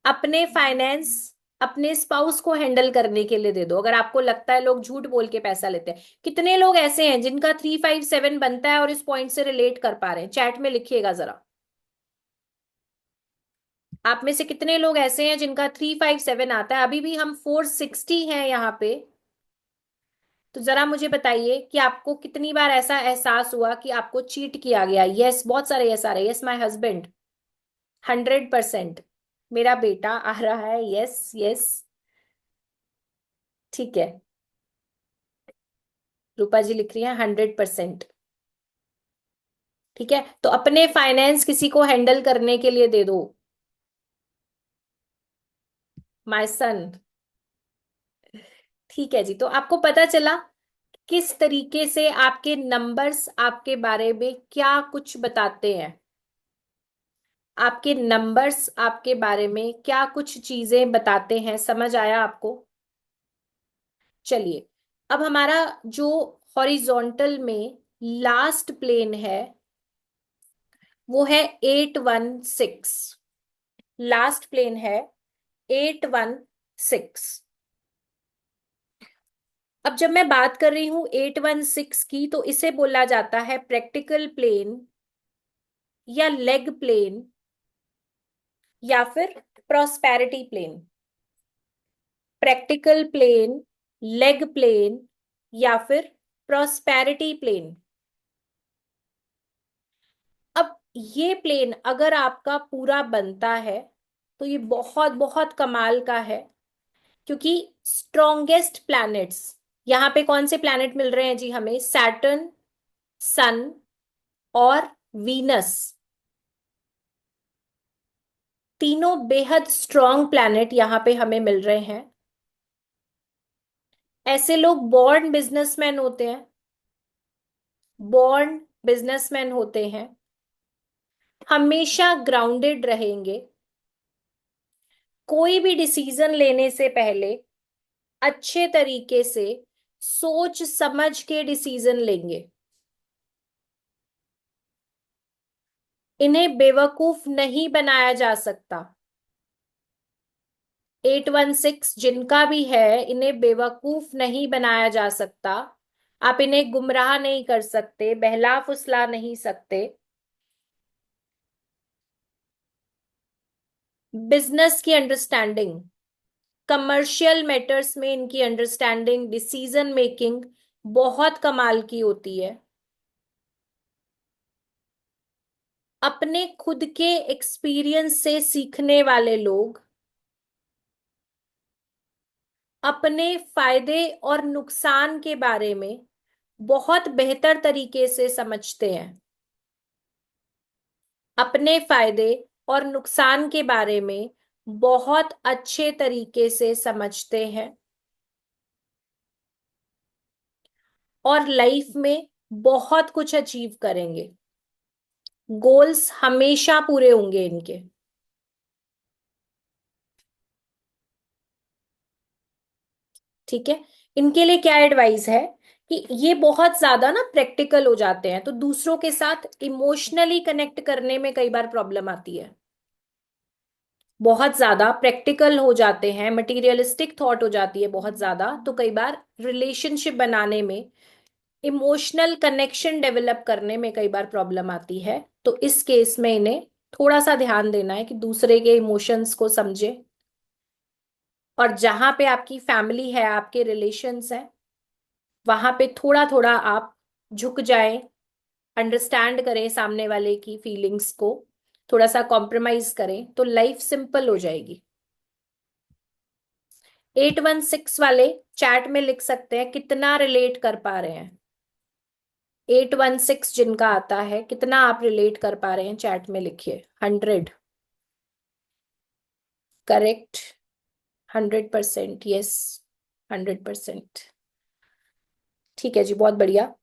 अपने फाइनेंस अपने स्पाउस को हैंडल करने के लिए दे दो, अगर आपको लगता है लोग झूठ बोल के पैसा लेते हैं। कितने लोग ऐसे हैं जिनका 357 बनता है और इस पॉइंट से रिलेट कर पा रहे हैं? चैट में लिखिएगा जरा। आप में से कितने लोग ऐसे हैं जिनका 357 आता है? अभी भी हम 460 हैं यहाँ पे। तो जरा मुझे बताइए कि आपको कितनी बार ऐसा एहसास हुआ कि आपको चीट किया गया? यस, बहुत सारे यस आ रहे हैं। Yes my husband, 100%। मेरा बेटा आ रहा है, यस यस। ठीक है, रूपा जी लिख रही है 100%। ठीक है, तो अपने फाइनेंस किसी को हैंडल करने के लिए दे दो। My son. ठीक है जी, तो आपको पता चला किस तरीके से आपके नंबर्स आपके बारे में क्या कुछ बताते हैं। आपके नंबर्स आपके बारे में क्या कुछ चीजें बताते हैं, समझ आया आपको? चलिए, अब हमारा जो हॉरिजॉन्टल में लास्ट प्लेन है, वो है 816। लास्ट प्लेन है 816। अब जब मैं बात कर रही हूं 816 की, तो इसे बोला जाता है प्रैक्टिकल प्लेन या लेग प्लेन या फिर prosperity plane. Practical plane, leg plane या फिर प्रॉस्पेरिटी प्लेन। अब ये प्लेन अगर आपका पूरा बनता है, तो ये बहुत बहुत कमाल का है, क्योंकि स्ट्रॉन्गेस्ट प्लैनेट्स, यहां पे कौन से प्लैनेट मिल रहे हैं जी हमें? सैटर्न, सन और वीनस। तीनों बेहद स्ट्रॉन्ग प्लैनेट यहाँ पे हमें मिल रहे हैं। ऐसे लोग बॉर्न बिजनेसमैन होते हैं, बॉर्न बिजनेसमैन होते हैं, हमेशा ग्राउंडेड रहेंगे, कोई भी डिसीजन लेने से पहले अच्छे तरीके से सोच समझ के डिसीजन लेंगे। इन्हें बेवकूफ नहीं बनाया जा सकता। 816 जिनका भी है, इन्हें बेवकूफ नहीं बनाया जा सकता। आप इन्हें गुमराह नहीं कर सकते, बहला फुसला नहीं सकते। बिजनेस की अंडरस्टैंडिंग, कमर्शियल मैटर्स में इनकी अंडरस्टैंडिंग, डिसीजन मेकिंग बहुत कमाल की होती है। अपने खुद के एक्सपीरियंस से सीखने वाले लोग अपने फायदे और नुकसान के बारे में बहुत बेहतर तरीके से समझते हैं। अपने फायदे और नुकसान के बारे में बहुत अच्छे तरीके से समझते हैं और लाइफ में बहुत कुछ अचीव करेंगे। गोल्स हमेशा पूरे होंगे इनके। ठीक है। इनके लिए क्या एडवाइस है कि ये बहुत ज्यादा ना प्रैक्टिकल हो जाते हैं, तो दूसरों के साथ इमोशनली कनेक्ट करने में कई बार प्रॉब्लम आती है। बहुत ज्यादा प्रैक्टिकल हो जाते हैं, मटीरियलिस्टिक थॉट हो जाती है बहुत ज्यादा, तो कई बार रिलेशनशिप बनाने में, इमोशनल कनेक्शन डेवलप करने में कई बार प्रॉब्लम आती है। तो इस केस में इन्हें थोड़ा सा ध्यान देना है कि दूसरे के इमोशंस को समझे। और जहां पे आपकी फैमिली है, आपके रिलेशंस हैं, वहां पे थोड़ा थोड़ा आप झुक जाएं, अंडरस्टैंड करें सामने वाले की फीलिंग्स को, थोड़ा सा कॉम्प्रोमाइज करें, तो लाइफ सिंपल हो जाएगी। 816 वाले चैट में लिख सकते हैं कितना रिलेट कर पा रहे हैं। 816 जिनका आता है, कितना आप रिलेट कर पा रहे हैं, चैट में लिखिए। 100। करेक्ट। 100%। यस। 100%। ठीक है जी, बहुत बढ़िया।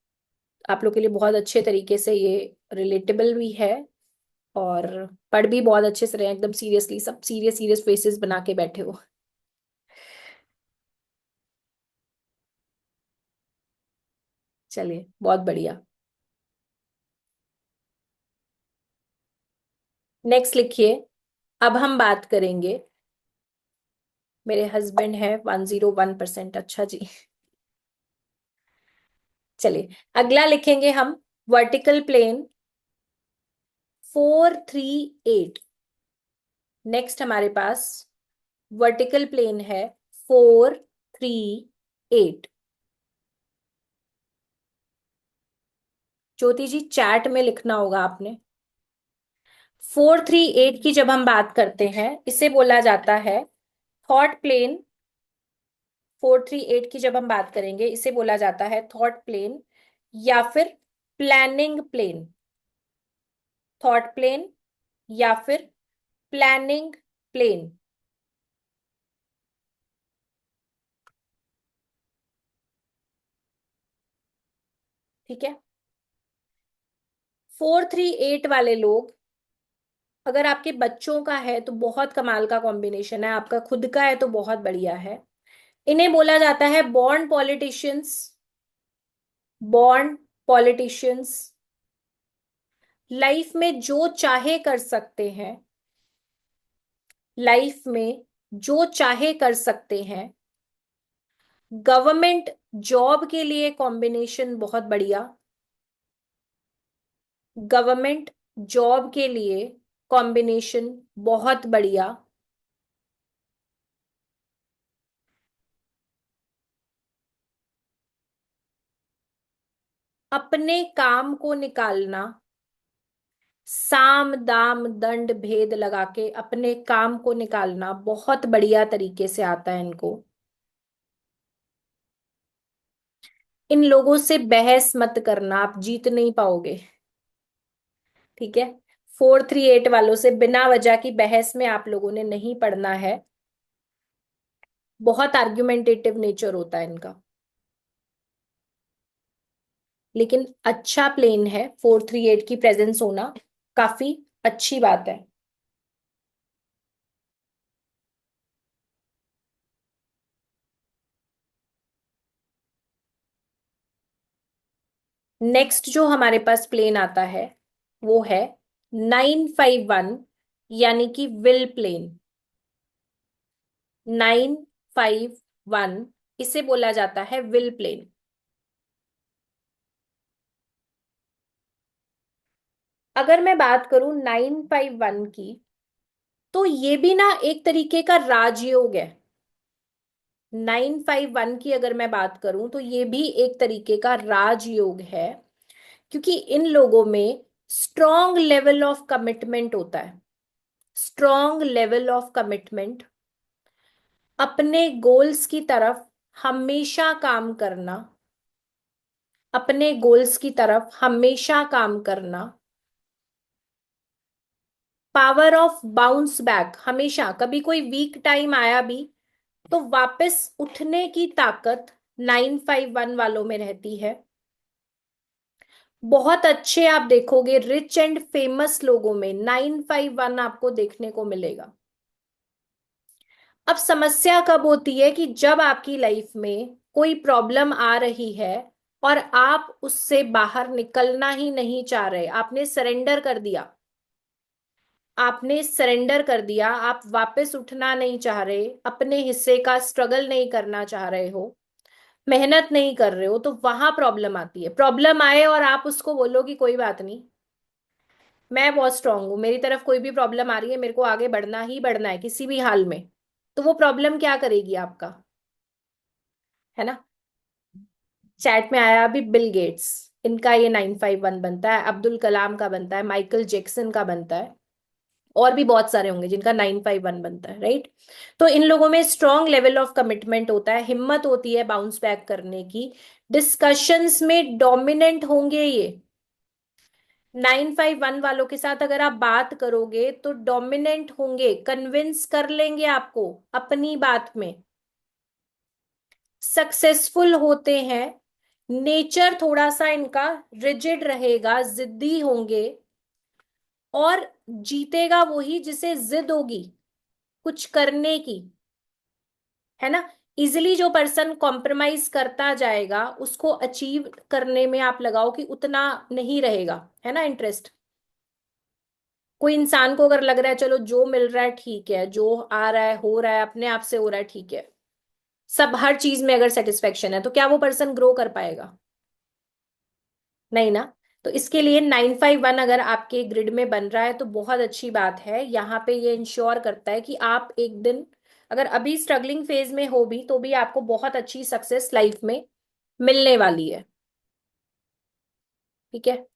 आप लोग के लिए बहुत अच्छे तरीके से ये रिलेटेबल भी है, और पढ़ भी बहुत अच्छे से रहे हैं, एकदम सीरियसली, सब सीरियस सीरियस फेसेस बना के बैठे हो। चलिए, बहुत बढ़िया। नेक्स्ट लिखिए। अब हम बात करेंगे, मेरे हस्बैंड है 101%। अच्छा जी। चलिए, अगला लिखेंगे हम। Vertical plane 438। नेक्स्ट हमारे पास वर्टिकल प्लेन है 438। ज्योति जी, चैट में लिखना होगा आपने। 438 की जब हम बात करते हैं, इसे बोला जाता है थॉट प्लेन। 438 की जब हम बात करेंगे, इसे बोला जाता है थॉट प्लेन या फिर प्लानिंग प्लेन। थॉट प्लेन या फिर प्लानिंग प्लेन। ठीक है। 438 वाले लोग, अगर आपके बच्चों का है तो बहुत कमाल का कॉम्बिनेशन है, आपका खुद का है तो बहुत बढ़िया है। इन्हें बोला जाता है born politicians. Born politicians life में जो चाहे कर सकते हैं। लाइफ में जो चाहे कर सकते हैं। गवर्नमेंट जॉब के लिए कॉम्बिनेशन बहुत बढ़िया। गवर्नमेंट जॉब के लिए कॉम्बिनेशन बहुत बढ़िया। अपने काम को निकालना, साम दाम दंड भेद लगा के अपने काम को निकालना बहुत बढ़िया तरीके से आता है इनको। इन लोगों से बहस मत करना, आप जीत नहीं पाओगे। ठीक है। 438 वालों से बिना वजह की बहस में आप लोगों ने नहीं पढ़ना है। बहुत आर्ग्यूमेंटेटिव नेचर होता है इनका। लेकिन अच्छा प्लेन है, 438 की प्रेजेंस होना काफी अच्छी बात है। नेक्स्ट जो हमारे पास प्लेन आता है वो है 951, यानी कि विल प्लेन। 951 इसे बोला जाता है विल प्लेन। अगर मैं बात करूं 951 की, तो ये भी ना एक तरीके का राजयोग है। 951 की अगर मैं बात करूं तो ये भी एक तरीके का राजयोग है, क्योंकि इन लोगों में स्ट्रॉन्ग लेवल ऑफ कमिटमेंट होता है। स्ट्रॉन्ग लेवल ऑफ कमिटमेंट, अपने गोल्स की तरफ हमेशा काम करना, अपने गोल्स की तरफ हमेशा काम करना, पावर ऑफ बाउंस बैक, हमेशा कभी कोई वीक टाइम आया भी तो वापस उठने की ताकत 951 वालों में रहती है। बहुत अच्छे आप देखोगे रिच एंड फेमस लोगों में 951 आपको देखने को मिलेगा। अब समस्या कब होती है कि जब आपकी लाइफ में कोई प्रॉब्लम आ रही है और आप उससे बाहर निकलना ही नहीं चाह रहे, आपने सरेंडर कर दिया। आपने सरेंडर कर दिया, आप वापस उठना नहीं चाह रहे, अपने हिस्से का स्ट्रगल नहीं करना चाह रहे हो, मेहनत नहीं कर रहे हो, तो वहां प्रॉब्लम आती है। प्रॉब्लम आए और आप उसको बोलो कि कोई बात नहीं, मैं बहुत स्ट्रांग हूं, मेरी तरफ कोई भी प्रॉब्लम आ रही है, मेरे को आगे बढ़ना ही बढ़ना है किसी भी हाल में, तो वो प्रॉब्लम क्या करेगी आपका, है ना। चैट में आया अभी बिल गेट्स, इनका ये 951 बनता है, अब्दुल कलाम का बनता है, माइकल जैक्सन का बनता है, और भी बहुत सारे होंगे जिनका 951 बनता है, राइट। तो इन लोगों में स्ट्रॉन्ग लेवल ऑफ कमिटमेंट होता है, हिम्मत होती है बाउंस बैक करने की, डिस्कशंस में डोमिनेंट होंगे ये। 951 वालों के साथ अगर आप बात करोगे तो डोमिनेंट होंगे, कन्विंस कर लेंगे आपको अपनी बात में, सक्सेसफुल होते हैं। नेचर थोड़ा सा इनका रिजिड रहेगा, जिद्दी होंगे, और जीतेगा वही जिसे जिद होगी कुछ करने की, है ना। इजिली जो पर्सन कॉम्प्रोमाइज करता जाएगा उसको अचीव करने में आप लगाओ कि उतना नहीं रहेगा, है ना, इंटरेस्ट। कोई इंसान को अगर लग रहा है चलो जो मिल रहा है ठीक है, जो आ रहा है हो रहा है अपने आप से हो रहा है ठीक है, सब हर चीज में अगर सेटिस्फेक्शन है, तो क्या वो पर्सन ग्रो कर पाएगा? नहीं ना। तो इसके लिए 951 अगर आपके ग्रिड में बन रहा है तो बहुत अच्छी बात है। यहाँ पे ये इंश्योर करता है कि आप एक दिन, अगर अभी स्ट्रगलिंग फेज में हो भी तो भी आपको बहुत अच्छी सक्सेस लाइफ में मिलने वाली है। ठीक है,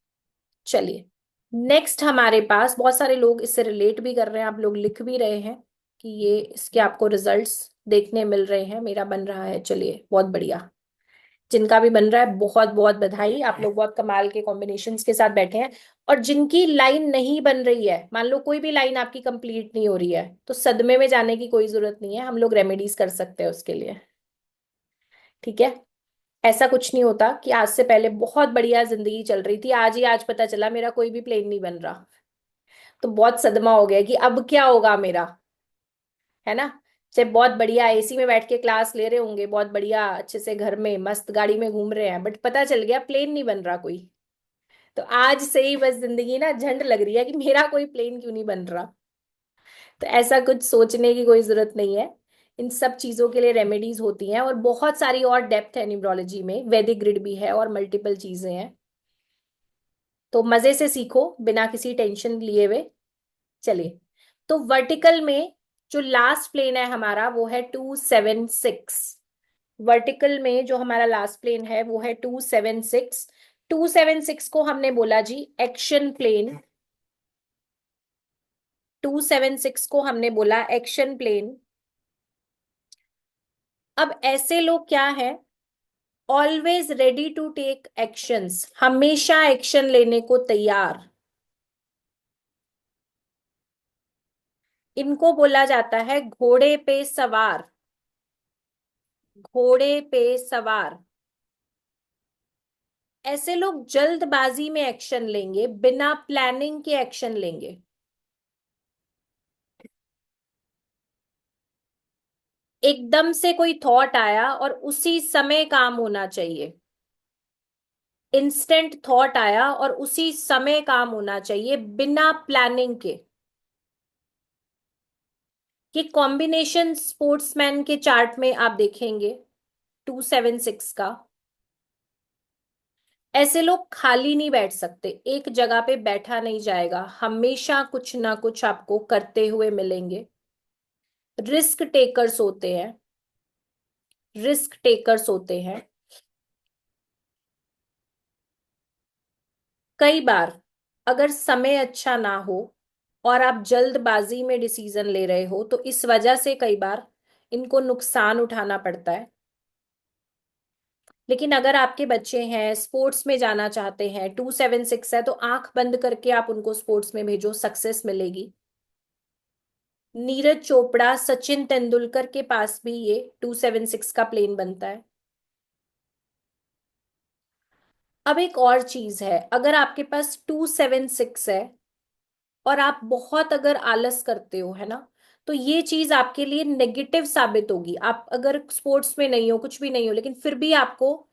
चलिए। नेक्स्ट हमारे पास बहुत सारे लोग इससे रिलेट भी कर रहे हैं, आप लोग लिख भी रहे हैं कि ये इसके आपको रिजल्ट्स देखने मिल रहे हैं, मेरा बन रहा है, चलिए बहुत बढ़िया। जिनका भी बन रहा है बहुत बहुत बधाई, आप लोग बहुत कमाल के कॉम्बिनेशंस के साथ बैठे हैं। और जिनकी लाइन नहीं बन रही है, मान लो कोई भी लाइन आपकी कंप्लीट नहीं हो रही है, तो सदमे में जाने की कोई जरूरत नहीं है, हम लोग रेमेडीज कर सकते हैं उसके लिए। ठीक है। ऐसा कुछ नहीं होता कि आज से पहले बहुत बढ़िया जिंदगी चल रही थी, आज ही आज पता चला मेरा कोई भी प्लेन नहीं बन रहा, तो बहुत सदमा हो गया कि अब क्या होगा मेरा, है ना। चाहे बहुत बढ़िया एसी में बैठ के क्लास ले रहे होंगे, बहुत बढ़िया अच्छे से घर में मस्त गाड़ी में घूम रहे हैं, बट पता चल गया प्लेन नहीं बन रहा कोई। तो आज से ही बस जिंदगी ना झंड लग रही है कि मेरा कोई प्लेन क्यों नहीं बन रहा। तो ऐसा कुछ सोचने की कोई जरूरत नहीं है। इन सब चीजों के लिए रेमेडीज होती हैं, और बहुत सारी और डेप्थ है न्यूमरोलॉजी में, वैदिक ग्रिड भी है और मल्टीपल चीजें हैं। तो मजे से सीखो बिना किसी टेंशन लिए हुए। चलिए। तो वर्टिकल में जो लास्ट प्लेन है हमारा वो है 276। वर्टिकल में जो हमारा लास्ट प्लेन है वो है 276। 276 को हमने बोला जी एक्शन प्लेन। 276 को हमने बोला एक्शन प्लेन। अब ऐसे लोग क्या है, always ready to take actions, हमेशा एक्शन लेने को तैयार। इनको बोला जाता है घोड़े पे सवार। घोड़े पे सवार। ऐसे लोग जल्दबाजी में एक्शन लेंगे, बिना प्लानिंग के एक्शन लेंगे। एकदम से कोई थॉट आया और उसी समय काम होना चाहिए। इंस्टेंट थॉट आया और उसी समय काम होना चाहिए, बिना प्लानिंग के। ये कॉम्बिनेशन स्पोर्ट्समैन के चार्ट में आप देखेंगे, 276 का। ऐसे लोग खाली नहीं बैठ सकते, एक जगह पे बैठा नहीं जाएगा, हमेशा कुछ ना कुछ आपको करते हुए मिलेंगे। रिस्क टेकर्स होते हैं। रिस्क टेकर्स होते हैं। कई बार अगर समय अच्छा ना हो और आप जल्दबाजी में डिसीजन ले रहे हो, तो इस वजह से कई बार इनको नुकसान उठाना पड़ता है। लेकिन अगर आपके बच्चे हैं, स्पोर्ट्स में जाना चाहते हैं, 276 है, तो आंख बंद करके आप उनको स्पोर्ट्स में भेजो, सक्सेस मिलेगी। नीरज चोपड़ा, सचिन तेंदुलकर के पास भी ये 276 का प्लेन बनता है। अब एक और चीज है, अगर आपके पास 276 है और आप बहुत अगर आलस करते हो, है ना, तो ये चीज आपके लिए नेगेटिव साबित होगी। आप अगर स्पोर्ट्स में नहीं हो, कुछ भी नहीं हो, लेकिन फिर भी आपको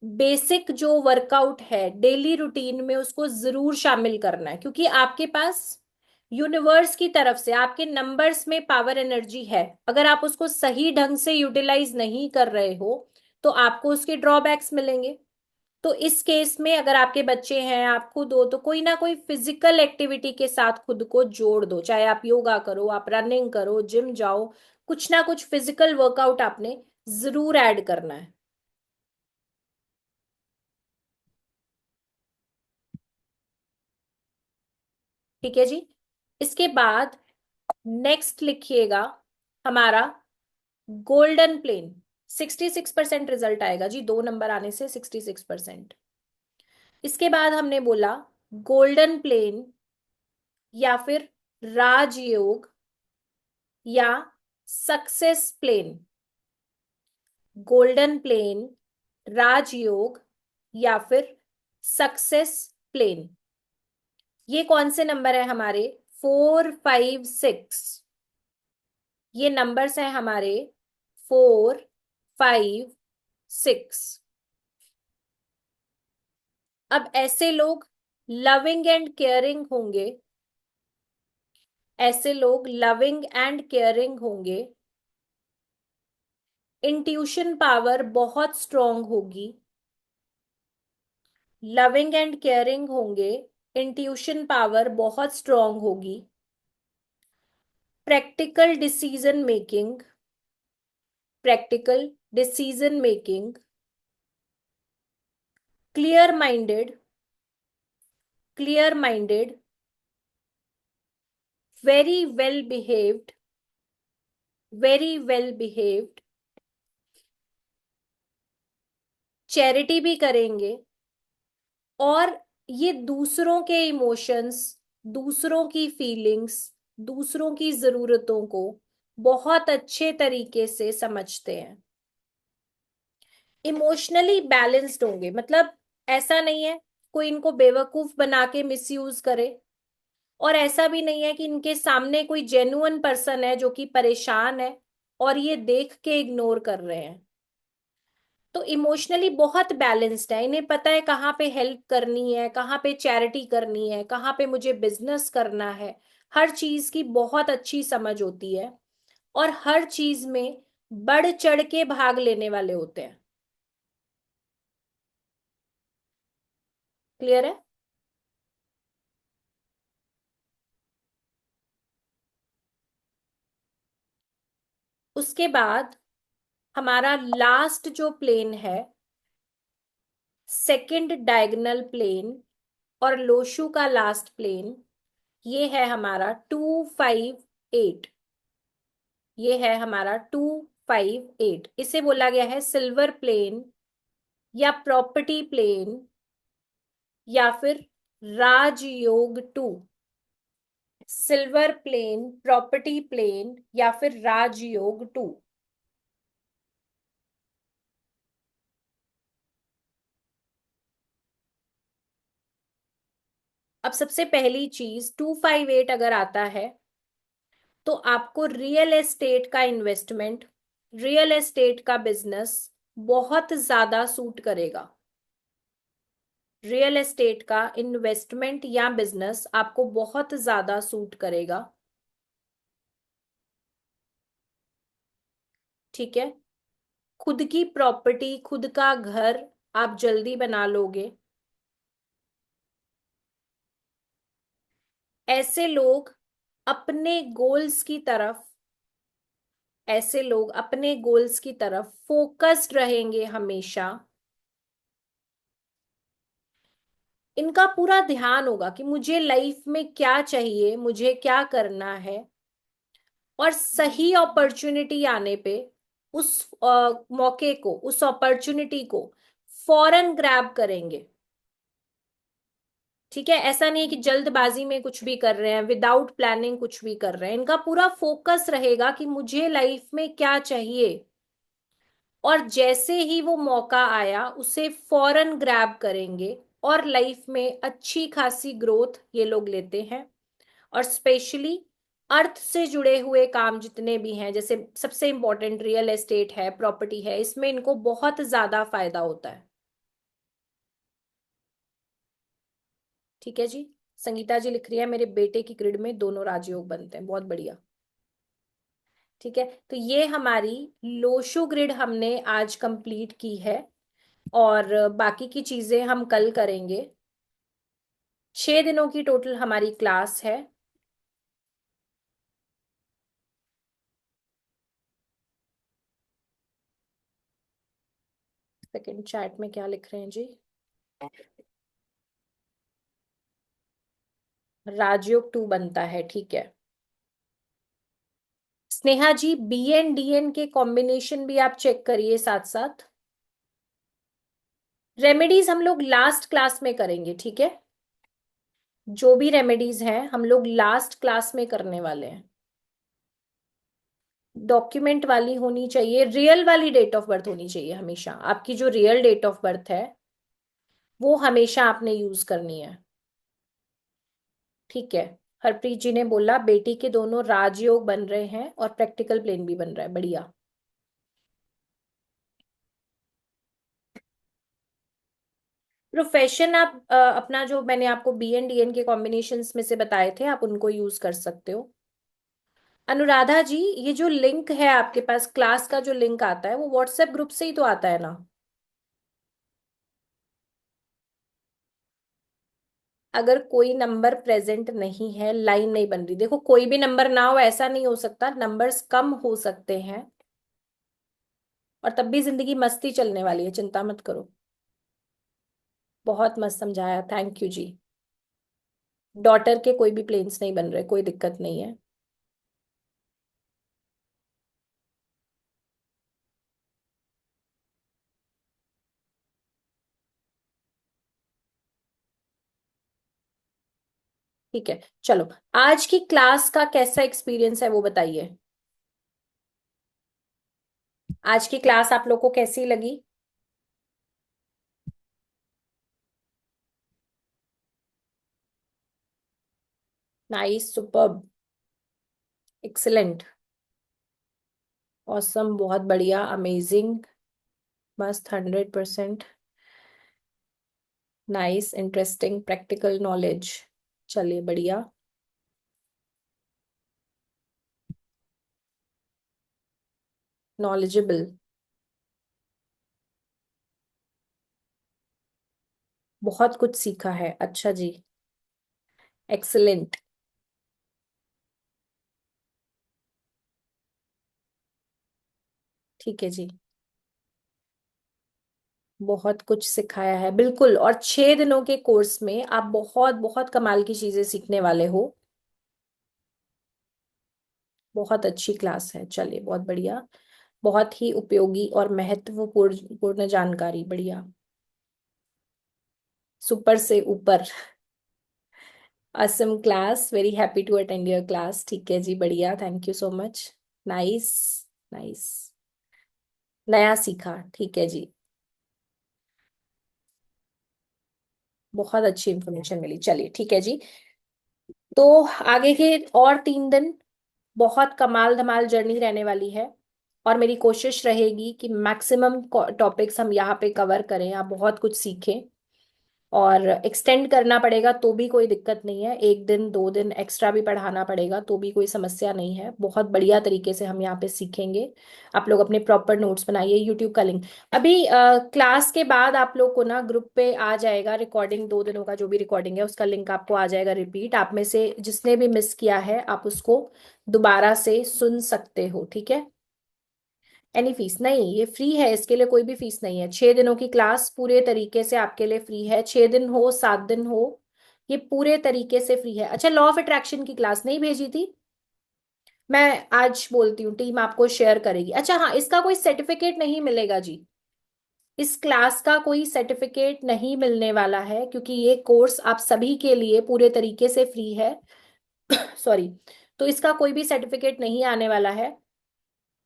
बेसिक जो वर्कआउट है डेली रूटीन में उसको जरूर शामिल करना है, क्योंकि आपके पास यूनिवर्स की तरफ से आपके नंबर्स में पावर एनर्जी है। अगर आप उसको सही ढंग से यूटिलाइज नहीं कर रहे हो, तो आपको उसके ड्रॉबैक्स मिलेंगे। तो इस केस में अगर आपके बच्चे हैं, आप खुद हो, तो कोई ना कोई फिजिकल एक्टिविटी के साथ खुद को जोड़ दो। चाहे आप योगा करो, आप रनिंग करो, जिम जाओ, कुछ ना कुछ फिजिकल वर्कआउट आपने जरूर ऐड करना है। ठीक है जी। इसके बाद नेक्स्ट लिखिएगा हमारा गोल्डन प्लेन। 66% रिजल्ट आएगा जी, 2 नंबर आने से 66%। इसके बाद हमने बोला गोल्डन प्लेन या फिर राजयोग या सक्सेस प्लेन। गोल्डन प्लेन, राजयोग या फिर सक्सेस प्लेन। ये कौन से नंबर है हमारे? 4, 5, 6। ये नंबर्स हैं हमारे 4, 5, 6। अब ऐसे लोग लविंग एंड केयरिंग होंगे। ऐसे लोग लविंग एंड केयरिंग होंगे। इंट्यूशन पावर बहुत स्ट्रांग होगी। लविंग एंड केयरिंग होंगे, इंट्यूशन पावर बहुत स्ट्रांग होगी। Practical decision making. Practical decision making. Clear minded. Clear minded. Very well behaved. Very well behaved. Charity भी करेंगे। और ये दूसरों के इमोशंस, दूसरों की फीलिंग्स, दूसरों की जरूरतों को बहुत अच्छे तरीके से समझते हैं। इमोशनली बैलेंस्ड होंगे, मतलब ऐसा नहीं है कोई इनको बेवकूफ बना के मिसयूज करे, और ऐसा भी नहीं है कि इनके सामने कोई जेन्युइन पर्सन है जो कि परेशान है और ये देख के इग्नोर कर रहे हैं। तो इमोशनली बहुत बैलेंस्ड है, इन्हें पता है कहाँ पे हेल्प करनी है, कहाँ पे चैरिटी करनी है, कहाँ पे मुझे बिजनेस करना है। हर चीज की बहुत अच्छी समझ होती है और हर चीज में बढ़ चढ़ के भाग लेने वाले होते हैं। क्लियर है? उसके बाद हमारा लास्ट जो प्लेन है, सेकंड डायगोनल प्लेन और लोशु का लास्ट प्लेन, ये है हमारा 2, 5, 8। ये है हमारा 2, 5, 8। इसे बोला गया है सिल्वर प्लेन या प्रॉपर्टी प्लेन या फिर राजयोग 2। सिल्वर प्लेन, प्रॉपर्टी प्लेन, या फिर राजयोग टू? अब सबसे पहली चीज, 258 अगर आता है तो आपको रियल एस्टेट का इन्वेस्टमेंट, रियल एस्टेट का बिजनेस बहुत ज्यादा सूट करेगा। रियल एस्टेट का इन्वेस्टमेंट या बिजनेस आपको बहुत ज्यादा सूट करेगा। ठीक है। खुद की प्रॉपर्टी, खुद का घर आप जल्दी बना लोगे। ऐसे लोग अपने गोल्स की तरफ ऐसे लोग अपने गोल्स की तरफ फोकस्ड रहेंगे हमेशा। इनका पूरा ध्यान होगा कि मुझे लाइफ में क्या चाहिए, मुझे क्या करना है। और सही अपॉर्चुनिटी आने पे उस मौके को, उस अपॉर्चुनिटी को फौरन ग्रैब करेंगे। ठीक है। ऐसा नहीं है कि जल्दबाजी में कुछ भी कर रहे हैं, विदाउट प्लानिंग कुछ भी कर रहे हैं। इनका पूरा फोकस रहेगा कि मुझे लाइफ में क्या चाहिए, और जैसे ही वो मौका आया उसे फौरन ग्रैब करेंगे। और लाइफ में अच्छी खासी ग्रोथ ये लोग लेते हैं। और स्पेशली अर्थ से जुड़े हुए काम जितने भी हैं, जैसे सबसे इंपॉर्टेंट रियल एस्टेट है, प्रॉपर्टी है, इसमें इनको बहुत ज्यादा फायदा होता है। ठीक है जी। संगीता जी लिख रही है मेरे बेटे की ग्रिड में दोनों राजयोग बनते हैं, बहुत बढ़िया। ठीक है। तो ये हमारी लोशो ग्रिड हमने आज कंप्लीट की है। और बाकी की चीजें हम कल करेंगे। 6 दिनों की टोटल हमारी क्लास है। सेकंड, चैट में क्या लिख रहे हैं जी? राजयोग टू बनता है, ठीक है। स्नेहा जी, बी एन डी एन के कॉम्बिनेशन भी आप चेक करिए साथ साथ। रेमेडीज हम लोग लास्ट क्लास में करेंगे, ठीक है। जो भी रेमेडीज हैं हम लोग लास्ट क्लास में करने वाले हैं। डॉक्यूमेंट वाली होनी चाहिए, रियल वाली डेट ऑफ बर्थ होनी चाहिए हमेशा। आपकी जो रियल डेट ऑफ बर्थ है वो हमेशा आपने यूज करनी है। ठीक है। हरप्रीत जी ने बोला बेटी के दोनों राजयोग बन रहे हैं और प्रैक्टिकल प्लेन भी बन रहा है, बढ़िया। प्रोफेशन आप अपना जो मैंने आपको बी एंड डी एन के कॉम्बिनेशंस में से बताए थे, आप उनको यूज कर सकते हो। अनुराधा जी, ये जो लिंक है आपके पास, क्लास का जो लिंक आता है वो व्हाट्सएप ग्रुप से ही तो आता है ना? अगर कोई नंबर प्रेजेंट नहीं है, लाइन नहीं बन रही, देखो कोई भी नंबर ना हो ऐसा नहीं हो सकता, नंबर्स कम हो सकते हैं। और तब भी जिंदगी मस्ती चलने वाली है, चिंता मत करो। बहुत मस्त समझाया, थैंक यू जी। डॉटर के कोई भी प्लेन्स नहीं बन रहे, कोई दिक्कत नहीं है। ठीक है, चलो। आज की क्लास का कैसा एक्सपीरियंस है वो बताइए। आज की क्लास आप लोग को कैसी लगी? नाइस, सुपर्ब, एक्सीलेंट, ऑसम, बहुत बढ़िया, अमेजिंग, मस्त, 100%। Nice, interesting, practical knowledge. चलिए बढ़िया। नॉलेजेबल। बहुत कुछ सीखा है, अच्छा जी। एक्सीलेंट। ठीक है जी। बहुत कुछ सिखाया है बिल्कुल, और 6 दिनों के कोर्स में आप बहुत बहुत कमाल की चीजें सीखने वाले हो। बहुत अच्छी क्लास है, चलिए बहुत बढ़िया। बहुत ही उपयोगी और महत्वपूर्ण पूर्ण जानकारी, बढ़िया। सुपर से ऊपर। Awesome class, very happy to attend your class. ठीक है जी, बढ़िया, thank you so much. Nice. Nice. नया सीखा, ठीक है जी। बहुत अच्छी इंफॉर्मेशन मिली, चलिए ठीक है जी। तो आगे के और 3 दिन बहुत कमाल धमाल जर्नी रहने वाली है। और मेरी कोशिश रहेगी कि मैक्सिमम टॉपिक्स हम यहाँ पे कवर करें, आप बहुत कुछ सीखें। और एक्सटेंड करना पड़ेगा तो भी कोई दिक्कत नहीं है, 1 दिन 2 दिन एक्स्ट्रा भी पढ़ाना पड़ेगा तो भी कोई समस्या नहीं है। बहुत बढ़िया तरीके से हम यहाँ पे सीखेंगे। आप लोग अपने प्रॉपर नोट्स बनाइए। यूट्यूब का लिंक अभी क्लास के बाद आप लोग को ना ग्रुप पे आ जाएगा रिकॉर्डिंग, 2 दिनों का जो भी रिकॉर्डिंग है उसका लिंक आपको आ जाएगा रिपीट। आप में से जिसने भी मिस किया है आप उसको दोबारा से सुन सकते हो, ठीक है। एनी फीस नहीं, ये फ्री है, इसके लिए कोई भी फीस नहीं है। 6 दिनों की क्लास पूरे तरीके से आपके लिए फ्री है, 6 दिन हो 7 दिन हो, ये पूरे तरीके से फ्री है। अच्छा, लॉ ऑफ अट्रैक्शन की क्लास नहीं भेजी थी, मैं आज बोलती हूँ, टीम आपको शेयर करेगी। अच्छा हाँ, इसका कोई सर्टिफिकेट नहीं मिलेगा जी, इस क्लास का कोई सर्टिफिकेट नहीं मिलने वाला है क्योंकि ये कोर्स आप सभी के लिए पूरे तरीके से फ्री है। सॉरी। तो इसका कोई भी सर्टिफिकेट नहीं आने वाला है।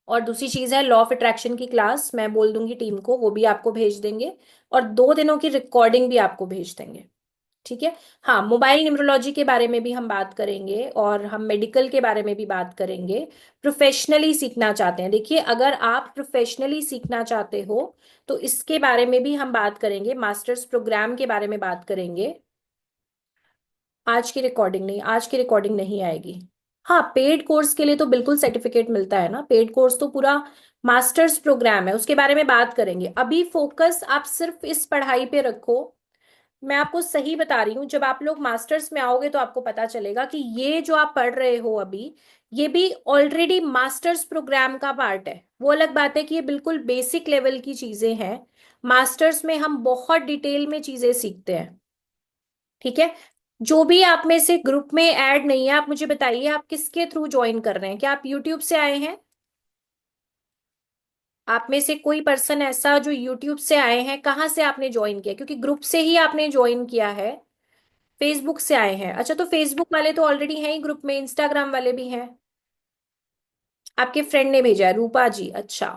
और दूसरी चीज है, लॉ ऑफ अट्रैक्शन की क्लास मैं बोल दूंगी टीम को, वो भी आपको भेज देंगे। और 2 दिनों की रिकॉर्डिंग भी आपको भेज देंगे, ठीक है। हाँ, मोबाइल न्यूमरोलॉजी के बारे में भी हम बात करेंगे और हम मेडिकल के बारे में भी बात करेंगे। प्रोफेशनली सीखना चाहते हैं, देखिए अगर आप प्रोफेशनली सीखना चाहते हो तो इसके बारे में भी हम बात करेंगे, मास्टर्स प्रोग्राम के बारे में बात करेंगे। आज की रिकॉर्डिंग नहीं, आज की रिकॉर्डिंग नहीं आएगी। हाँ, पेड कोर्स के लिए तो बिल्कुल सर्टिफिकेट मिलता है ना, पेड कोर्स तो पूरा मास्टर्स प्रोग्राम है, उसके बारे में बात करेंगे। अभी फोकस आप सिर्फ इस पढ़ाई पे रखो। मैं आपको सही बता रही हूँ, जब आप लोग मास्टर्स में आओगे तो आपको पता चलेगा कि ये जो आप पढ़ रहे हो अभी, ये भी ऑलरेडी मास्टर्स प्रोग्राम का पार्ट है। वो अलग बात है कि ये बिल्कुल बेसिक लेवल की चीजें हैं, मास्टर्स में हम बहुत डिटेल में चीजें सीखते हैं, ठीक है। जो भी आप में से ग्रुप में ऐड नहीं है, आप मुझे बताइए आप किसके थ्रू ज्वाइन कर रहे हैं, क्या आप यूट्यूब से आए हैं? आप में से कोई पर्सन ऐसा जो यूट्यूब से आए हैं, कहाँ से आपने ज्वाइन किया? क्योंकि ग्रुप से ही आपने ज्वाइन किया है। फेसबुक से आए हैं, अच्छा, तो फेसबुक वाले तो ऑलरेडी हैं ही ग्रुप में, इंस्टाग्राम वाले भी हैं। आपके फ्रेंड ने भेजा है, रूपा जी, अच्छा।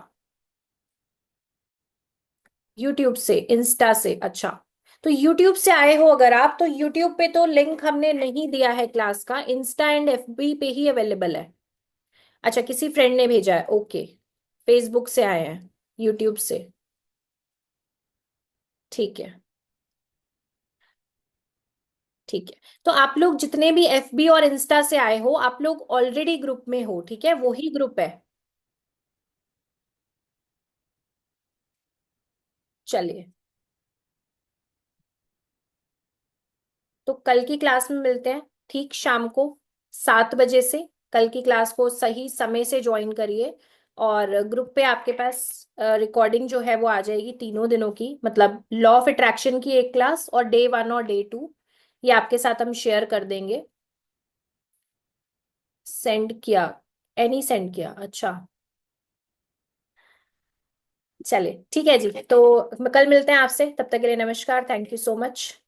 यूट्यूब से, इंस्टा से, अच्छा। तो यूट्यूब से आए हो अगर आप, तो यूट्यूब पे तो लिंक हमने नहीं दिया है क्लास का, इंस्टा एंड एफबी पे ही अवेलेबल है। अच्छा, किसी फ्रेंड ने भेजा है, ओके। फेसबुक से आए हैं, यूट्यूब से, ठीक है। ठीक है, तो आप लोग जितने भी एफबी और इंस्टा से आए हो, आप लोग ऑलरेडी ग्रुप में हो, ठीक है, वही ग्रुप है। चलिए, तो कल की क्लास में मिलते हैं, ठीक शाम को 7 बजे से। कल की क्लास को सही समय से ज्वाइन करिए। और ग्रुप पे आपके पास रिकॉर्डिंग जो है वो आ जाएगी 3 दिनों की, मतलब लॉ ऑफ अट्रैक्शन की एक क्लास और डे 1 और डे 2, ये आपके साथ हम शेयर कर देंगे। सेंड किया? एनी सेंड किया, अच्छा। चले ठीक है जी, तो कल मिलते हैं आपसे, तब तक के लिए नमस्कार, थैंक यू सो मच।